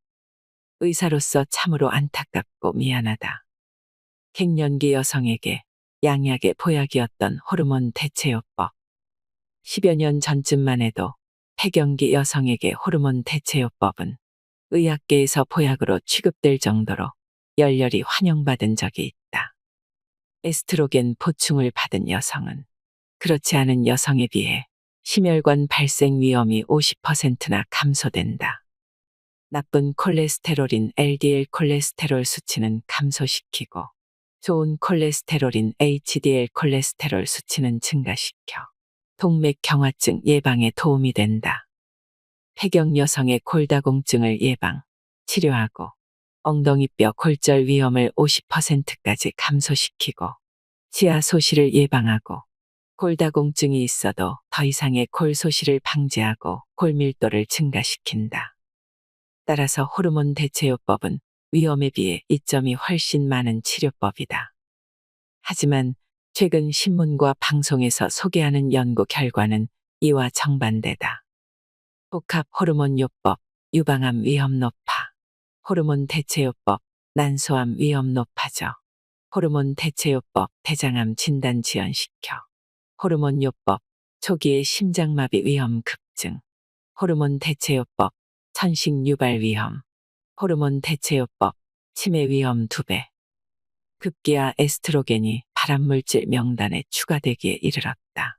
의사로서 참으로 안타깝고 미안하다. 갱년기 여성에게 양약의 보약이었던 호르몬 대체요법. 10여 년 전쯤만 해도 폐경기 여성에게 호르몬 대체요법은 의학계에서 보약으로 취급될 정도로 열렬히 환영받은 적이 있다. 에스트로겐 보충을 받은 여성은 그렇지 않은 여성에 비해 심혈관 발생 위험이 50%나 감소된다. 나쁜 콜레스테롤인 LDL 콜레스테롤 수치는 감소시키고 좋은 콜레스테롤인 HDL 콜레스테롤 수치는 증가시켜 동맥경화증 예방에 도움이 된다. 폐경 여성의 골다공증을 예방, 치료하고 엉덩이뼈 골절 위험을 50%까지 감소시키고 치아 소실을 예방하고 골다공증이 있어도 더 이상의 골 소실을 방지하고 골밀도를 증가시킨다. 따라서 호르몬 대체요법은 위험에 비해 이점이 훨씬 많은 치료법이다. 하지만 최근 신문과 방송에서 소개하는 연구 결과는 이와 정반대다. 복합 호르몬요법, 유방암 위험 높아. 호르몬 대체요법, 난소암 위험 높아져. 호르몬 대체요법, 대장암 진단 지연시켜. 호르몬요법, 초기의 심장마비 위험 급증. 호르몬 대체요법, 천식 유발 위험. 호르몬 대체요법, 치매 위험 2배. 급기야 에스트로겐이 발암물질 명단에 추가되기에 이르렀다.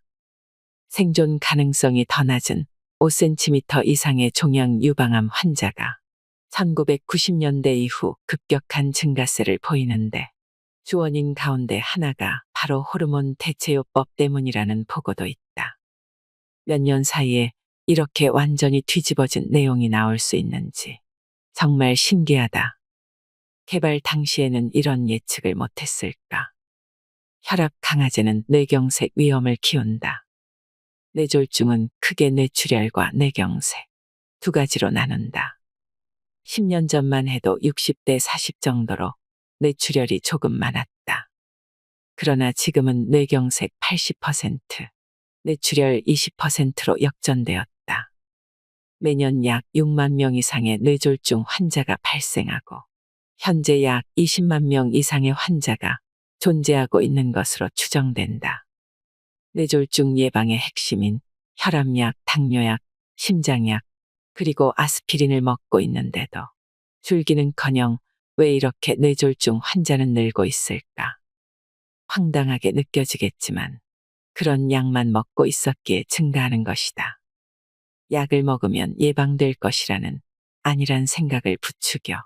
생존 가능성이 더 낮은 5cm 이상의 종양 유방암 환자가 1990년대 이후 급격한 증가세를 보이는데 주 원인 가운데 하나가 바로 호르몬 대체요법 때문이라는 보고도 있다. 몇 년 사이에 이렇게 완전히 뒤집어진 내용이 나올 수 있는지 정말 신기하다. 개발 당시에는 이런 예측을 못했을까. 혈압 강화제는 뇌경색 위험을 키운다. 뇌졸중은 크게 뇌출혈과 뇌경색 두 가지로 나눈다. 10년 전만 해도 60대 40 정도로 뇌출혈이 조금 많았다. 그러나 지금은 뇌경색 80%, 뇌출혈 20%로 역전되었다. 매년 약 6만 명 이상의 뇌졸중 환자가 발생하고 현재 약 20만 명 이상의 환자가 존재하고 있는 것으로 추정된다. 뇌졸중 예방의 핵심인 혈압약, 당뇨약, 심장약, 그리고 아스피린을 먹고 있는데도 줄기는커녕 왜 이렇게 뇌졸중 환자는 늘고 있을까? 황당하게 느껴지겠지만 그런 약만 먹고 있었기에 증가하는 것이다. 약을 먹으면 예방될 것이라는 아니란 생각을 부추겨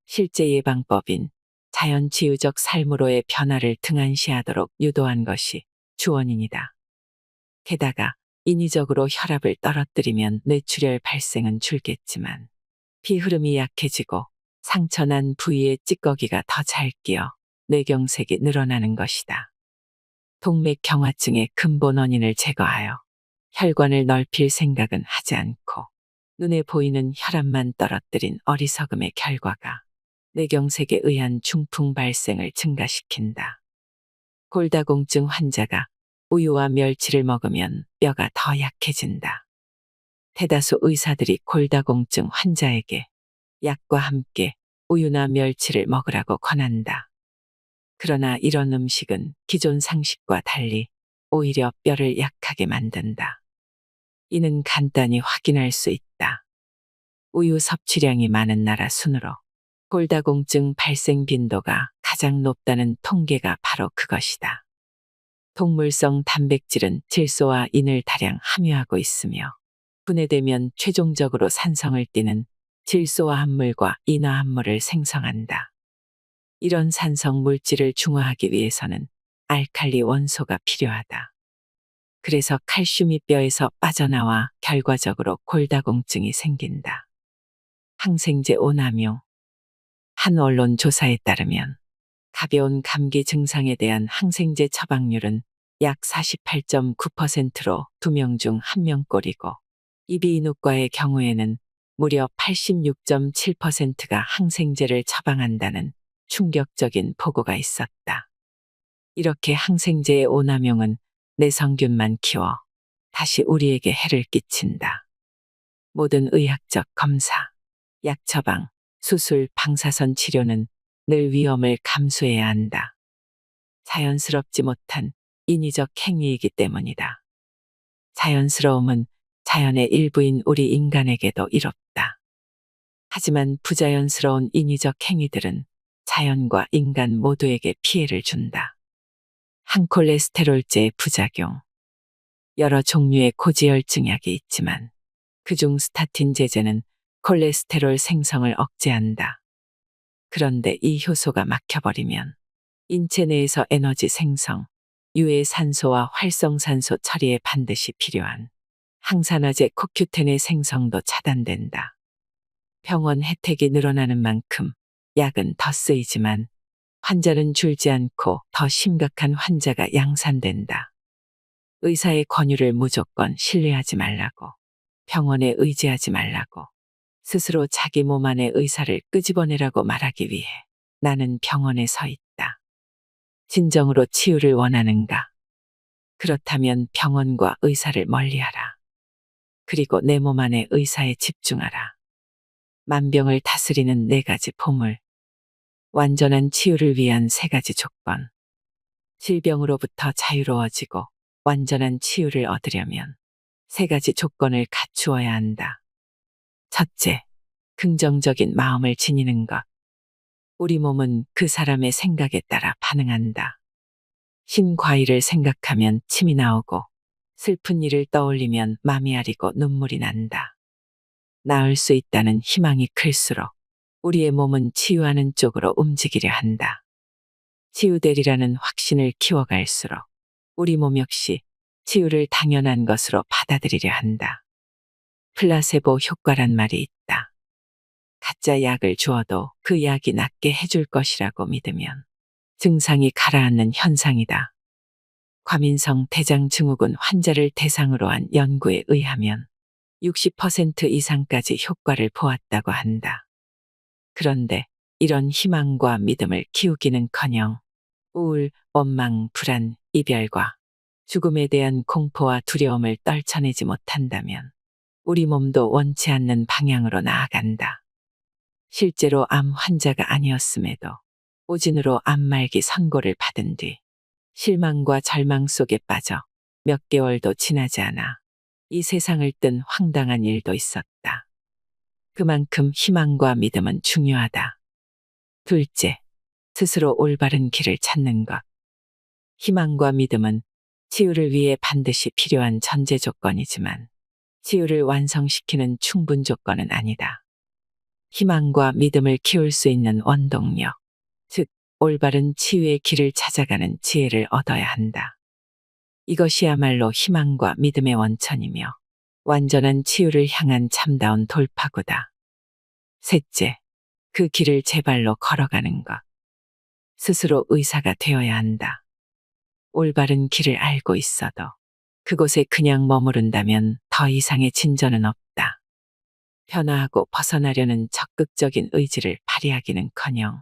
실제 예방법인 자연치유적 삶으로의 변화를 등한시하도록 유도한 것이 주원인이다. 게다가 인위적으로 혈압을 떨어뜨리면 뇌출혈 발생은 줄겠지만 피 흐름이 약해지고 상처난 부위의 찌꺼기가 더 잘 끼어 뇌경색이 늘어나는 것이다. 동맥경화증의 근본 원인을 제거하여 혈관을 넓힐 생각은 하지 않고 눈에 보이는 혈압만 떨어뜨린 어리석음의 결과가 뇌경색에 의한 중풍 발생을 증가시킨다. 골다공증 환자가 우유와 멸치를 먹으면 뼈가 더 약해진다. 대다수 의사들이 골다공증 환자에게 약과 함께 우유나 멸치를 먹으라고 권한다. 그러나 이런 음식은 기존 상식과 달리 오히려 뼈를 약하게 만든다. 이는 간단히 확인할 수 있다. 우유 섭취량이 많은 나라 순으로 골다공증 발생 빈도가 가장 높다는 통계가 바로 그것이다. 동물성 단백질은 질소와 인을 다량 함유하고 있으며 분해되면 최종적으로 산성을 띠는 질소와 합물과 인화 합물을 생성한다. 이런 산성 물질을 중화하기 위해서는 알칼리 원소가 필요하다. 그래서 칼슘이 뼈에서 빠져나와 결과적으로 골다공증이 생긴다. 항생제 오남용. 한 언론 조사에 따르면 가벼운 감기 증상에 대한 항생제 처방률은 약 48.9%로 2명 중 1명꼴이고 이비인후과의 경우에는 무려 86.7%가 항생제를 처방한다는 충격적인 보고가 있었다. 이렇게 항생제의 오남용은 내성균만 키워 다시 우리에게 해를 끼친다. 모든 의학적 검사, 약 처방, 수술, 방사선 치료는 늘 위험을 감수해야 한다. 자연스럽지 못한 인위적 행위이기 때문이다. 자연스러움은 자연의 일부인 우리 인간에게도 이롭다. 하지만 부자연스러운 인위적 행위들은 자연과 인간 모두에게 피해를 준다. 항콜레스테롤제의 부작용. 여러 종류의 고지혈증약이 있지만 그중 스타틴 제제는 콜레스테롤 생성을 억제한다. 그런데 이 효소가 막혀버리면 인체 내에서 에너지 생성, 유해 산소와 활성산소 처리에 반드시 필요한 항산화제 코큐텐의 생성도 차단된다. 병원 혜택이 늘어나는 만큼 약은 더 쓰이지만 환자는 줄지 않고 더 심각한 환자가 양산된다. 의사의 권유를 무조건 신뢰하지 말라고, 병원에 의지하지 말라고, 스스로 자기 몸 안의 의사를 끄집어내라고 말하기 위해 나는 병원에 서 있다. 진정으로 치유를 원하는가? 그렇다면 병원과 의사를 멀리하라. 그리고 내 몸 안의 의사에 집중하라. 만병을 다스리는 4가지 보물. 완전한 치유를 위한 3가지 조건. 질병으로부터 자유로워지고 완전한 치유를 얻으려면 3가지 조건을 갖추어야 한다. 첫째, 긍정적인 마음을 지니는 것. 우리 몸은 그 사람의 생각에 따라 반응한다. 신과일을 생각하면 침이 나오고 슬픈 일을 떠올리면 맘이 아리고 눈물이 난다. 나을 수 있다는 희망이 클수록 우리의 몸은 치유하는 쪽으로 움직이려 한다. 치유되리라는 확신을 키워갈수록 우리 몸 역시 치유를 당연한 것으로 받아들이려 한다. 플라세보 효과란 말이 있다. 가짜 약을 주어도 그 약이 낫게 해줄 것이라고 믿으면 증상이 가라앉는 현상이다. 과민성 대장증후군 환자를 대상으로 한 연구에 의하면 60% 이상까지 효과를 보았다고 한다. 그런데 이런 희망과 믿음을 키우기는커녕 우울, 원망, 불안, 이별과 죽음에 대한 공포와 두려움을 떨쳐내지 못한다면 우리 몸도 원치 않는 방향으로 나아간다. 실제로 암 환자가 아니었음에도 오진으로 암말기 선고를 받은 뒤 실망과 절망 속에 빠져 몇 개월도 지나지 않아 이 세상을 뜬 황당한 일도 있었다. 그만큼 희망과 믿음은 중요하다. 둘째, 스스로 올바른 길을 찾는 것. 희망과 믿음은 치유를 위해 반드시 필요한 전제 조건이지만 치유를 완성시키는 충분 조건은 아니다. 희망과 믿음을 키울 수 있는 원동력, 즉 올바른 치유의 길을 찾아가는 지혜를 얻어야 한다. 이것이야말로 희망과 믿음의 원천이며 완전한 치유를 향한 참다운 돌파구다. 셋째, 그 길을 제발로 걸어가는 것. 스스로 의사가 되어야 한다. 올바른 길을 알고 있어도 그곳에 그냥 머무른다면 더 이상의 진전은 없다. 변화하고 벗어나려는 적극적인 의지를 발휘하기는커녕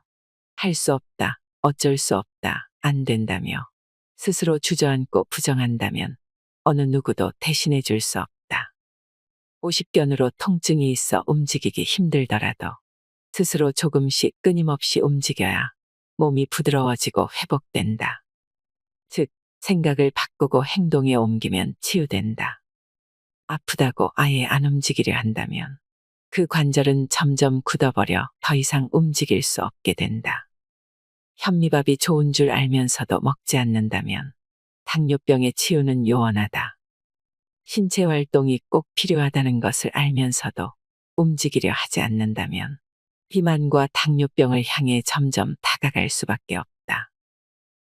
할 수 없다, 어쩔 수 없다, 안 된다며 스스로 주저앉고 부정한다면 어느 누구도 대신해 줄 수 없다. 오십견으로 통증이 있어 움직이기 힘들더라도 스스로 조금씩 끊임없이 움직여야 몸이 부드러워지고 회복된다. 즉, 생각을 바꾸고 행동에 옮기면 치유된다. 아프다고 아예 안 움직이려 한다면 그 관절은 점점 굳어버려 더 이상 움직일 수 없게 된다. 현미밥이 좋은 줄 알면서도 먹지 않는다면 당뇨병의 치유는 요원하다. 신체 활동이 꼭 필요하다는 것을 알면서도 움직이려 하지 않는다면 비만과 당뇨병을 향해 점점 다가갈 수밖에 없다.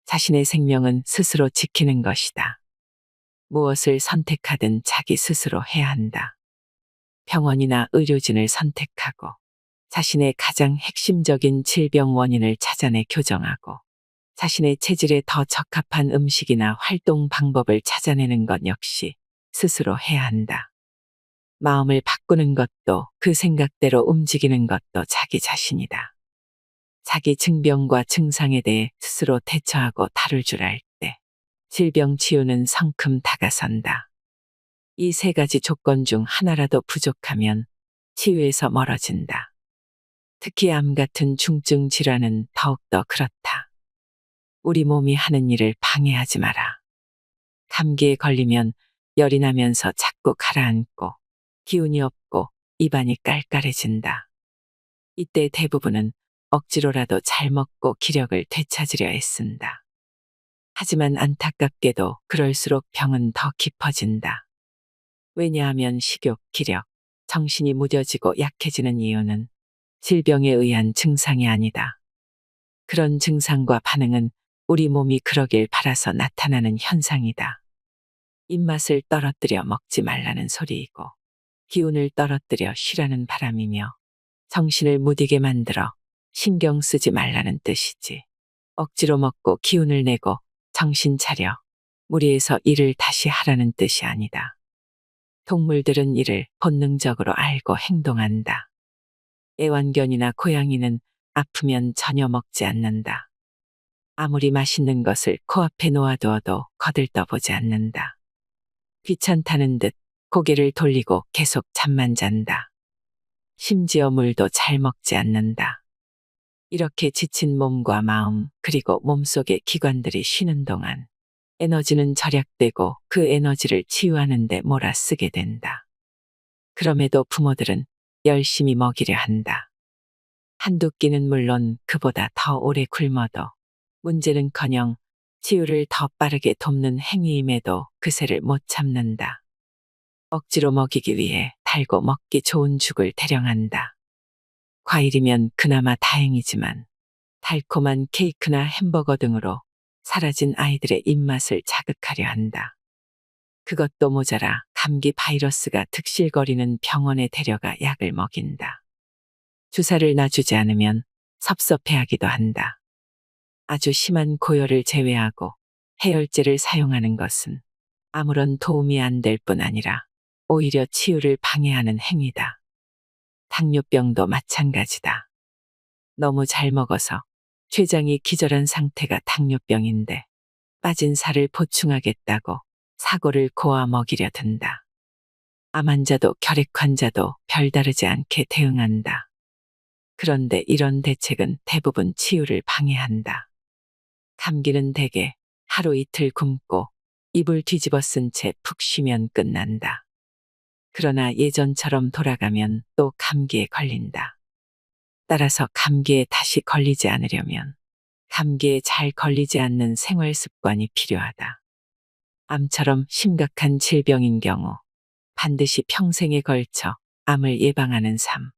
자신의 생명은 스스로 지키는 것이다. 무엇을 선택하든 자기 스스로 해야 한다. 병원이나 의료진을 선택하고 자신의 가장 핵심적인 질병 원인을 찾아내 교정하고 자신의 체질에 더 적합한 음식이나 활동 방법을 찾아내는 것 역시 스스로 해야 한다. 마음을 바꾸는 것도 그 생각대로 움직이는 것도 자기 자신이다. 자기 증병과 증상에 대해 스스로 대처하고 다룰 줄 알 때 질병 치유는 성큼 다가선다. 이 세 가지 조건 중 하나라도 부족하면 치유에서 멀어진다. 특히 암 같은 중증 질환은 더욱더 그렇다. 우리 몸이 하는 일을 방해하지 마라. 감기에 걸리면 열이 나면서 자꾸 가라앉고 기운이 없고 입안이 깔깔해진다. 이때 대부분은 억지로라도 잘 먹고 기력을 되찾으려 애쓴다. 하지만 안타깝게도 그럴수록 병은 더 깊어진다. 왜냐하면 식욕, 기력, 정신이 무뎌지고 약해지는 이유는 질병에 의한 증상이 아니다. 그런 증상과 반응은 우리 몸이 그러길 바라서 나타나는 현상이다. 입맛을 떨어뜨려 먹지 말라는 소리이고 기운을 떨어뜨려 쉬라는 바람이며 정신을 무디게 만들어 신경 쓰지 말라는 뜻이지. 억지로 먹고 기운을 내고 정신 차려 무리해서 일을 다시 하라는 뜻이 아니다. 동물들은 이를 본능적으로 알고 행동한다. 애완견이나 고양이는 아프면 전혀 먹지 않는다. 아무리 맛있는 것을 코앞에 놓아두어도 거들떠보지 않는다. 귀찮다는 듯 고개를 돌리고 계속 잠만 잔다. 심지어 물도 잘 먹지 않는다. 이렇게 지친 몸과 마음 그리고 몸속의 기관들이 쉬는 동안 에너지는 절약되고 그 에너지를 치유하는 데 몰아쓰게 된다. 그럼에도 부모들은 열심히 먹이려 한다. 한두 끼는 물론 그보다 더 오래 굶어도 문제는커녕 치유를 더 빠르게 돕는 행위임에도 그새를 못 참는다. 억지로 먹이기 위해 달고 먹기 좋은 죽을 대령한다. 과일이면 그나마 다행이지만 달콤한 케이크나 햄버거 등으로 사라진 아이들의 입맛을 자극하려 한다. 그것도 모자라 감기 바이러스가 득실거리는 병원에 데려가 약을 먹인다. 주사를 놔주지 않으면 섭섭해하기도 한다. 아주 심한 고열을 제외하고 해열제를 사용하는 것은 아무런 도움이 안 될 뿐 아니라 오히려 치유를 방해하는 행위다. 당뇨병도 마찬가지다. 너무 잘 먹어서 췌장이 기절한 상태가 당뇨병인데 빠진 살을 보충하겠다고 사고를 고아 먹이려 든다. 암 환자도 결핵 환자도 별다르지 않게 대응한다. 그런데 이런 대책은 대부분 치유를 방해한다. 감기는 대개 하루 이틀 굶고 이불 뒤집어 쓴 채 푹 쉬면 끝난다. 그러나 예전처럼 돌아가면 또 감기에 걸린다. 따라서 감기에 다시 걸리지 않으려면 감기에 잘 걸리지 않는 생활 습관이 필요하다. 암처럼 심각한 질병인 경우 반드시 평생에 걸쳐 암을 예방하는 삶,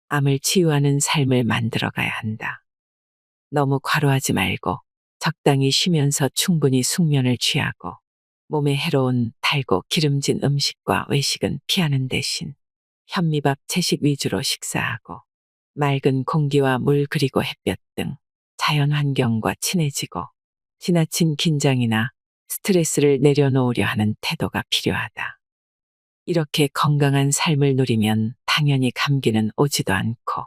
암을 치유하는 삶을 만들어가야 한다. 너무 과로하지 말고 적당히 쉬면서 충분히 숙면을 취하고 몸에 해로운 달고 기름진 음식과 외식은 피하는 대신 현미밥 채식 위주로 식사하고 맑은 공기와 물 그리고 햇볕 등 자연 환경과 친해지고 지나친 긴장이나 스트레스를 내려놓으려 하는 태도가 필요하다. 이렇게 건강한 삶을 누리면 당연히 감기는 오지도 않고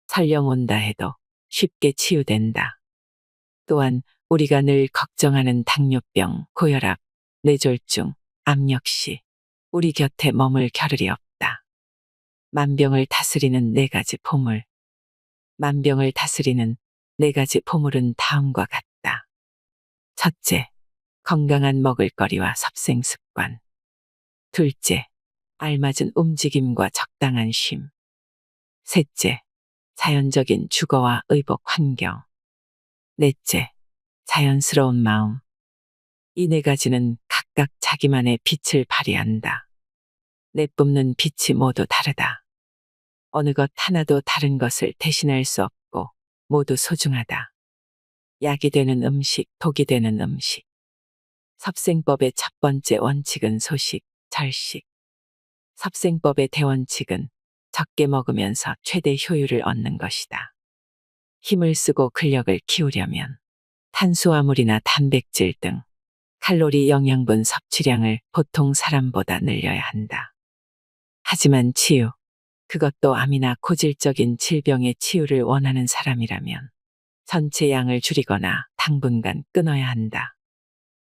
설령 온다 해도 쉽게 치유된다. 또한 우리가 늘 걱정하는 당뇨병, 고혈압, 뇌졸중, 암 역시 우리 곁에 머물 겨를이 없다. 만병을 다스리는 네 가지 보물. 만병을 다스리는 네 가지 보물은 다음과 같다. 첫째, 건강한 먹을거리와 섭생 습관. 둘째, 알맞은 움직임과 적당한 쉼. 셋째, 자연적인 주거와 의복 환경. 넷째, 자연스러운 마음. 이 네 가지는 각각 자기만의 빛을 발휘한다. 내뿜는 빛이 모두 다르다. 어느 것 하나도 다른 것을 대신할 수 없고 모두 소중하다. 약이 되는 음식, 독이 되는 음식. 섭생법의 첫 번째 원칙은 소식, 절식. 섭생법의 대원칙은 적게 먹으면서 최대 효율을 얻는 것이다. 힘을 쓰고 근력을 키우려면 탄수화물이나 단백질 등 칼로리 영양분 섭취량을 보통 사람보다 늘려야 한다. 하지만 치유, 그것도 암이나 고질적인 질병의 치유를 원하는 사람이라면 전체 양을 줄이거나 당분간 끊어야 한다.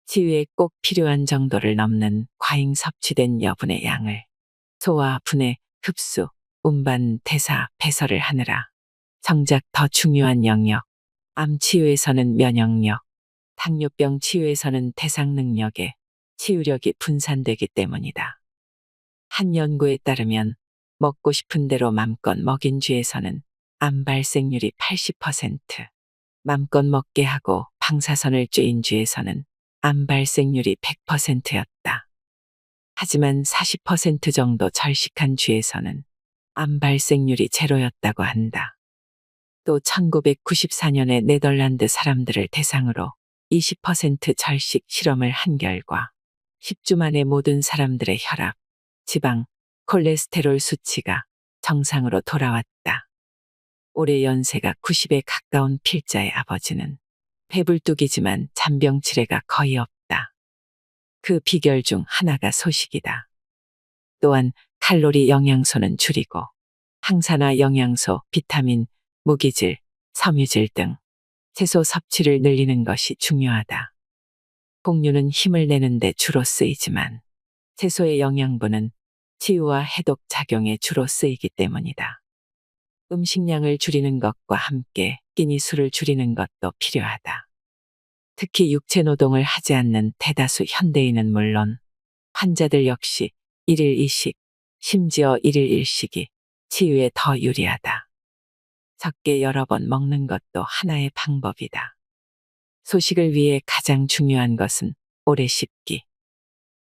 치유에 꼭 필요한 정도를 넘는 과잉 섭취된 여분의 양을 소화, 분해, 흡수, 운반, 대사, 배설을 하느라 정작 더 중요한 영역, 암 치유에서는 면역력, 당뇨병 치유에서는 대상 능력에 치유력이 분산되기 때문이다. 한 연구에 따르면 먹고 싶은 대로 맘껏 먹인 쥐에서는 암 발생률이 80%, 맘껏 먹게 하고 방사선을 쬐인 쥐에서는 암 발생률이 100%였다. 하지만 40% 정도 절식한 쥐에서는 암 발생률이 제로였다고 한다. 또 1994년에 네덜란드 사람들을 대상으로 20% 절식 실험을 한 결과 10주 만에 모든 사람들의 혈압, 지방, 콜레스테롤 수치가 정상으로 돌아왔다. 올해 연세가 90에 가까운 필자의 아버지는 배불뚝이지만 잔병 치레가 거의 없다. 그 비결 중 하나가 소식이다. 또한 칼로리 영양소는 줄이고 항산화 영양소, 비타민, 무기질, 섬유질 등 채소 섭취를 늘리는 것이 중요하다. 곡류는 힘을 내는데 주로 쓰이지만 채소의 영양분은 치유와 해독 작용에 주로 쓰이기 때문이다. 음식량을 줄이는 것과 함께 끼니 술을 줄이는 것도 필요하다. 특히 육체 노동을 하지 않는 대다수 현대인은 물론 환자들 역시 일일 이식, 심지어 일일 일식이 치유에 더 유리하다. 적게 여러 번 먹는 것도 하나의 방법이다. 소식을 위해 가장 중요한 것은 오래 씹기.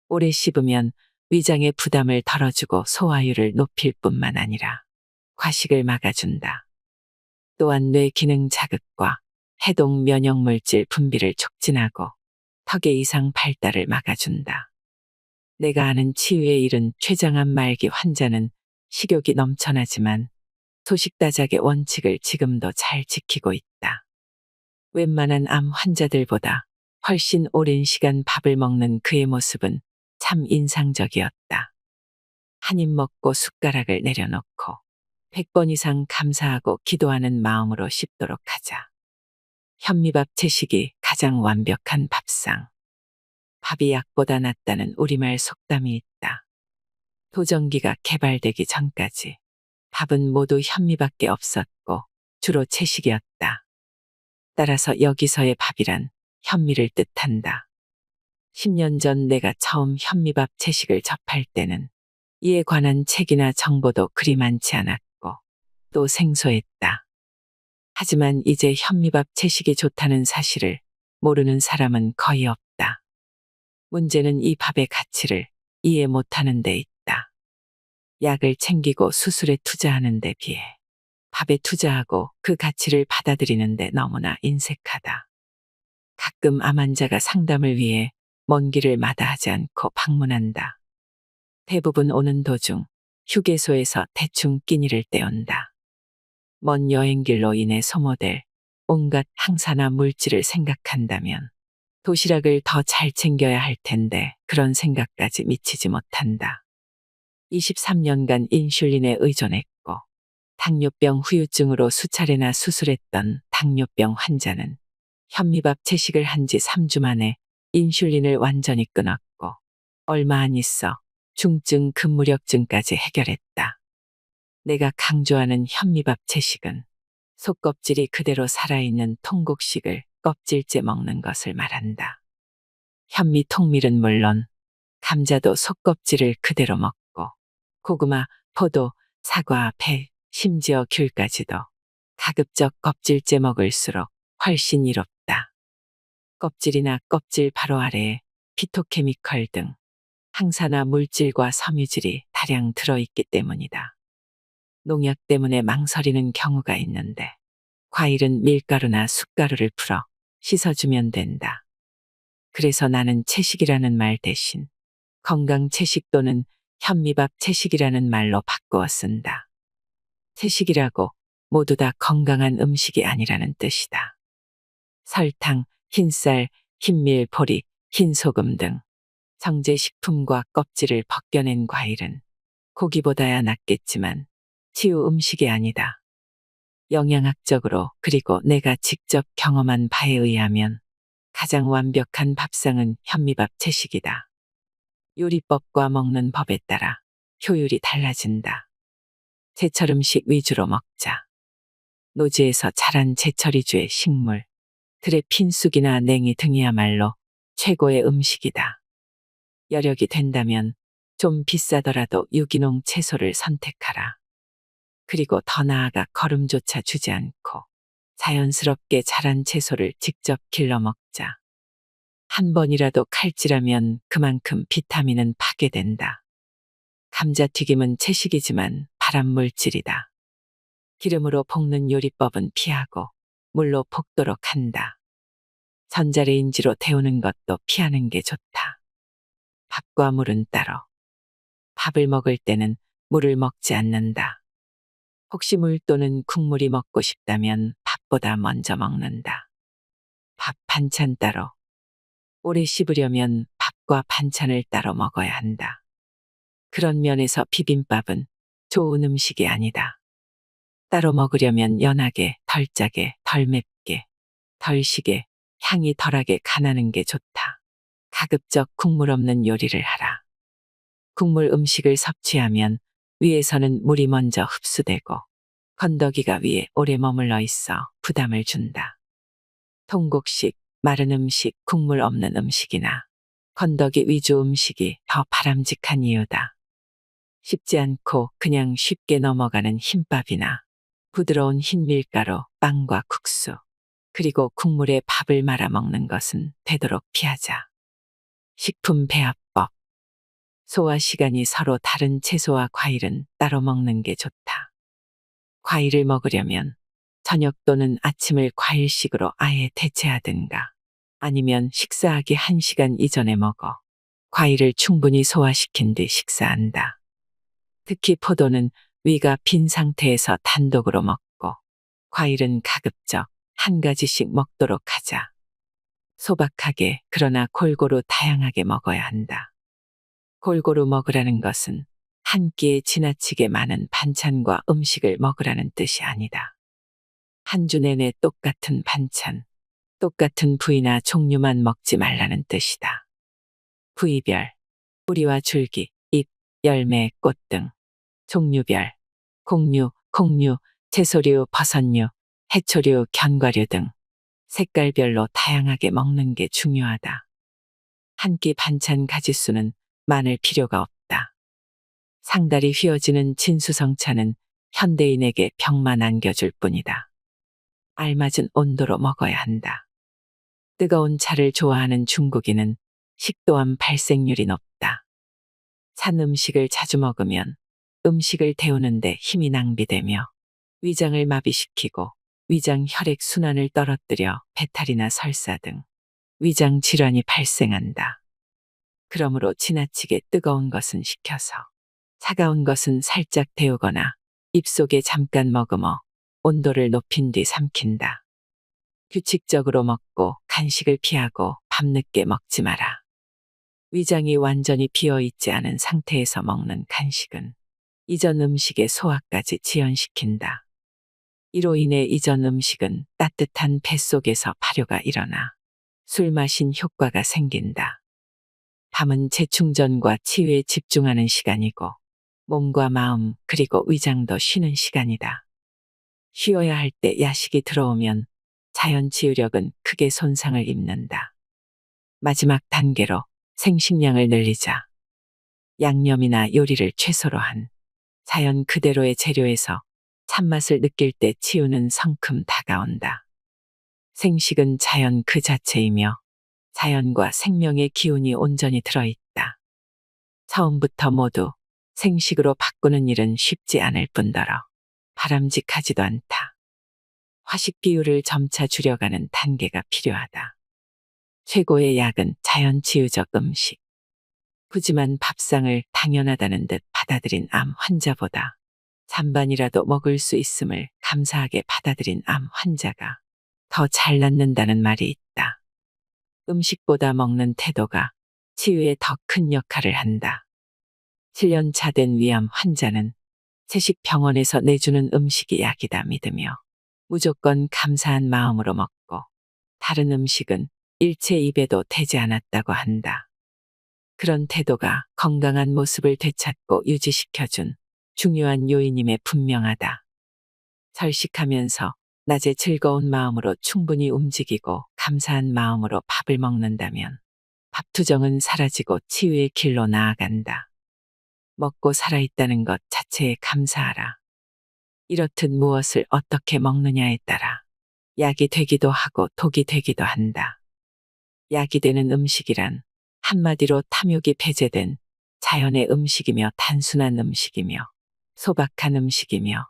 오래 씹으면 위장의 부담을 덜어주고 소화율을 높일 뿐만 아니라 과식을 막아준다. 또한 뇌 기능 자극과 해독 면역 물질 분비를 촉진하고 턱의 이상 발달을 막아준다. 내가 아는 치유에 이른 췌장암 말기 환자는 식욕이 넘쳐나지만 소식다작의 원칙을 지금도 잘 지키고 있다. 웬만한 암 환자들보다 훨씬 오랜 시간 밥을 먹는 그의 모습은 참 인상적이었다. 한 입 먹고 숟가락을 내려놓고 100번 이상 감사하고 기도하는 마음으로 씹도록 하자. 현미밥 채식이 가장 완벽한 밥상. 밥이 약보다 낫다는 우리말 속담이 있다. 도전기가 개발되기 전까지 밥은 모두 현미밖에 없었고 주로 채식이었다. 따라서 여기서의 밥이란 현미를 뜻한다. 10년 전 내가 처음 현미밥 채식을 접할 때는 이에 관한 책이나 정보도 그리 많지 않았고 또 생소했다. 하지만 이제 현미밥 채식이 좋다는 사실을 모르는 사람은 거의 없다. 문제는 이 밥의 가치를 이해 못하는 데 있다. 약을 챙기고 수술에 투자하는 데 비해 밥에 투자하고 그 가치를 받아들이는데 너무나 인색하다. 가끔 암 환자가 상담을 위해 먼 길을 마다하지 않고 방문한다. 대부분 오는 도중 휴게소에서 대충 끼니를 때운다. 먼 여행길로 인해 소모될 온갖 항사나 물질을 생각한다면 도시락을 더 잘 챙겨야 할 텐데 그런 생각까지 미치지 못한다. 23년간 인슐린에 의존했고 당뇨병 후유증으로 수차례나 수술했던 당뇨병 환자는 현미밥 채식을 한 지 3주 만에 인슐린을 완전히 끊었고 얼마 안 있어 중증 근무력증까지 해결했다. 내가 강조하는 현미밥 채식은 속껍질이 그대로 살아있는 통곡식을 껍질째 먹는 것을 말한다. 현미 통밀은 물론 감자도 속껍질을 그대로 먹고 고구마, 포도, 사과, 배, 심지어 귤까지도 가급적 껍질째 먹을수록 훨씬 이롭다. 껍질이나 껍질 바로 아래에 피토케미컬 등 항산화 물질과 섬유질이 다량 들어있기 때문이다. 농약 때문에 망설이는 경우가 있는데 과일은 밀가루나 숟가루를 풀어 씻어주면 된다. 그래서 나는 채식이라는 말 대신 건강 채식 또는 현미밥 채식이라는 말로 바꾸어 쓴다. 채식이라고 모두 다 건강한 음식이 아니라는 뜻이다. 설탕, 흰쌀, 흰밀, 보리, 흰소금 등 정제식품과 껍질을 벗겨낸 과일은 고기보다야 낫겠지만 치유 음식이 아니다. 영양학적으로 그리고 내가 직접 경험한 바에 의하면 가장 완벽한 밥상은 현미밥 채식이다. 요리법과 먹는 법에 따라 효율이 달라진다. 제철 음식 위주로 먹자. 노지에서 자란 제철 위주의 식물, 들의 핀쑥이나 냉이 등이야말로 최고의 음식이다. 여력이 된다면 좀 비싸더라도 유기농 채소를 선택하라. 그리고 더 나아가 거름조차 주지 않고 자연스럽게 자란 채소를 직접 길러 먹자. 한 번이라도 칼질하면 그만큼 비타민은 파괴된다. 감자튀김은 채식이지만 발암물질이다. 기름으로 볶는 요리법은 피하고 물로 볶도록 한다. 전자레인지로 데우는 것도 피하는 게 좋다. 밥과 물은 따로. 밥을 먹을 때는 물을 먹지 않는다. 혹시 물 또는 국물이 먹고 싶다면 밥보다 먼저 먹는다. 밥 반찬 따로. 오래 씹으려면 밥과 반찬을 따로 먹어야 한다. 그런 면에서 비빔밥은 좋은 음식이 아니다. 따로 먹으려면 연하게, 덜 짜게, 덜 맵게, 덜 시게, 향이 덜하게 간하는 게 좋다. 가급적 국물 없는 요리를 하라. 국물 음식을 섭취하면 위에서는 물이 먼저 흡수되고 건더기가 위에 오래 머물러 있어 부담을 준다. 통곡식, 마른 음식, 국물 없는 음식이나 건더기 위주 음식이 더 바람직한 이유다. 쉽지 않고 그냥 쉽게 넘어가는 흰밥이나 부드러운 흰 밀가루, 빵과 국수, 그리고 국물에 밥을 말아 먹는 것은 되도록 피하자. 식품 배합법. 소화 시간이 서로 다른 채소와 과일은 따로 먹는 게 좋다. 과일을 먹으려면 저녁 또는 아침을 과일식으로 아예 대체하든가 아니면 식사하기 1시간 이전에 먹어 과일을 충분히 소화시킨 뒤 식사한다. 특히 포도는 위가 빈 상태에서 단독으로 먹고 과일은 가급적 한 가지씩 먹도록 하자. 소박하게 그러나 골고루 다양하게 먹어야 한다. 골고루 먹으라는 것은 한 끼에 지나치게 많은 반찬과 음식을 먹으라는 뜻이 아니다. 한 주 내내 똑같은 반찬, 똑같은 부위나 종류만 먹지 말라는 뜻이다. 부위별, 뿌리와 줄기, 잎, 열매, 꽃 등 종류별, 곡류, 콩류, 채소류, 버섯류, 해초류, 견과류 등 색깔별로 다양하게 먹는 게 중요하다. 한 끼 반찬 가짓수는 많을 필요가 없다. 상다리 휘어지는 진수성찬은 현대인에게 병만 안겨줄 뿐이다. 알맞은 온도로 먹어야 한다. 뜨거운 차를 좋아하는 중국인은 식도암 발생률이 높다. 산 음식을 자주 먹으면 음식을 데우는데 힘이 낭비되며 위장을 마비시키고 위장 혈액 순환을 떨어뜨려 배탈이나 설사 등 위장 질환이 발생한다. 그러므로 지나치게 뜨거운 것은 식혀서, 차가운 것은 살짝 데우거나 입속에 잠깐 머금어 온도를 높인 뒤 삼킨다. 규칙적으로 먹고 간식을 피하고 밤늦게 먹지 마라. 위장이 완전히 비어 있지 않은 상태에서 먹는 간식은 이전 음식의 소화까지 지연시킨다. 이로 인해 이전 음식은 따뜻한 뱃속에서 발효가 일어나 술 마신 효과가 생긴다. 밤은 재충전과 치유에 집중하는 시간이고 몸과 마음 그리고 위장도 쉬는 시간이다. 쉬어야 할 때 야식이 들어오면 자연 치유력은 크게 손상을 입는다. 마지막 단계로 생식량을 늘리자. 양념이나 요리를 최소로 한 자연 그대로의 재료에서 참맛을 느낄 때 치유는 성큼 다가온다. 생식은 자연 그 자체이며 자연과 생명의 기운이 온전히 들어있다. 처음부터 모두 생식으로 바꾸는 일은 쉽지 않을 뿐더러 바람직하지도 않다. 화식 비율을 점차 줄여가는 단계가 필요하다. 최고의 약은 자연치유적 음식. 푸짐한 밥상을 당연하다는 듯 받아들인 암 환자보다 잔반이라도 먹을 수 있음을 감사하게 받아들인 암 환자가 더 잘 낫는다는 말이 있다. 음식보다 먹는 태도가 치유에 더 큰 역할을 한다. 7년 차 된 위암 환자는 채식병원에서 내주는 음식이 약이다 믿으며 무조건 감사한 마음으로 먹고 다른 음식은 일체 입에도 대지 않았다고 한다. 그런 태도가 건강한 모습을 되찾고 유지시켜준 중요한 요인임에 분명하다. 절식하면서 낮에 즐거운 마음으로 충분히 움직이고 감사한 마음으로 밥을 먹는다면 밥투정은 사라지고 치유의 길로 나아간다. 먹고 살아있다는 것 자체에 감사하라. 이렇듯 무엇을 어떻게 먹느냐에 따라 약이 되기도 하고 독이 되기도 한다. 약이 되는 음식이란 한마디로 탐욕이 배제된 자연의 음식이며 단순한 음식이며 소박한 음식이며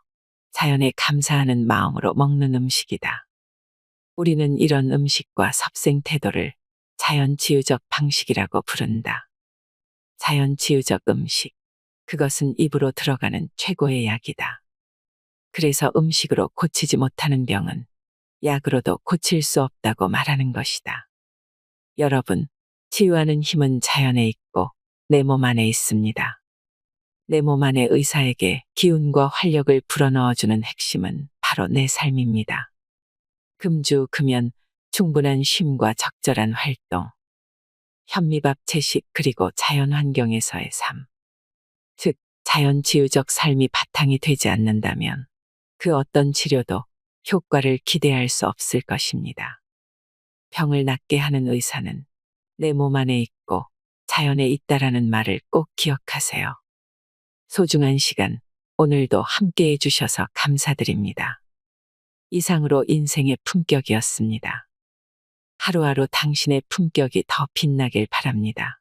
자연에 감사하는 마음으로 먹는 음식이다. 우리는 이런 음식과 섭생 태도를 자연치유적 방식이라고 부른다. 자연치유적 음식. 그것은 입으로 들어가는 최고의 약이다. 그래서 음식으로 고치지 못하는 병은 약으로도 고칠 수 없다고 말하는 것이다. 여러분, 치유하는 힘은 자연에 있고 내 몸 안에 있습니다. 내 몸 안의 의사에게 기운과 활력을 불어넣어주는 핵심은 바로 내 삶입니다. 금주, 금연, 충분한 쉼과 적절한 활동, 현미밥 채식 그리고 자연 환경에서의 삶. 즉, 자연치유적 삶이 바탕이 되지 않는다면 그 어떤 치료도 효과를 기대할 수 없을 것입니다. 병을 낫게 하는 의사는 내 몸 안에 있고 자연에 있다라는 말을 꼭 기억하세요. 소중한 시간, 오늘도 함께 해주셔서 감사드립니다. 이상으로 인생의 품격이었습니다. 하루하루 당신의 품격이 더 빛나길 바랍니다.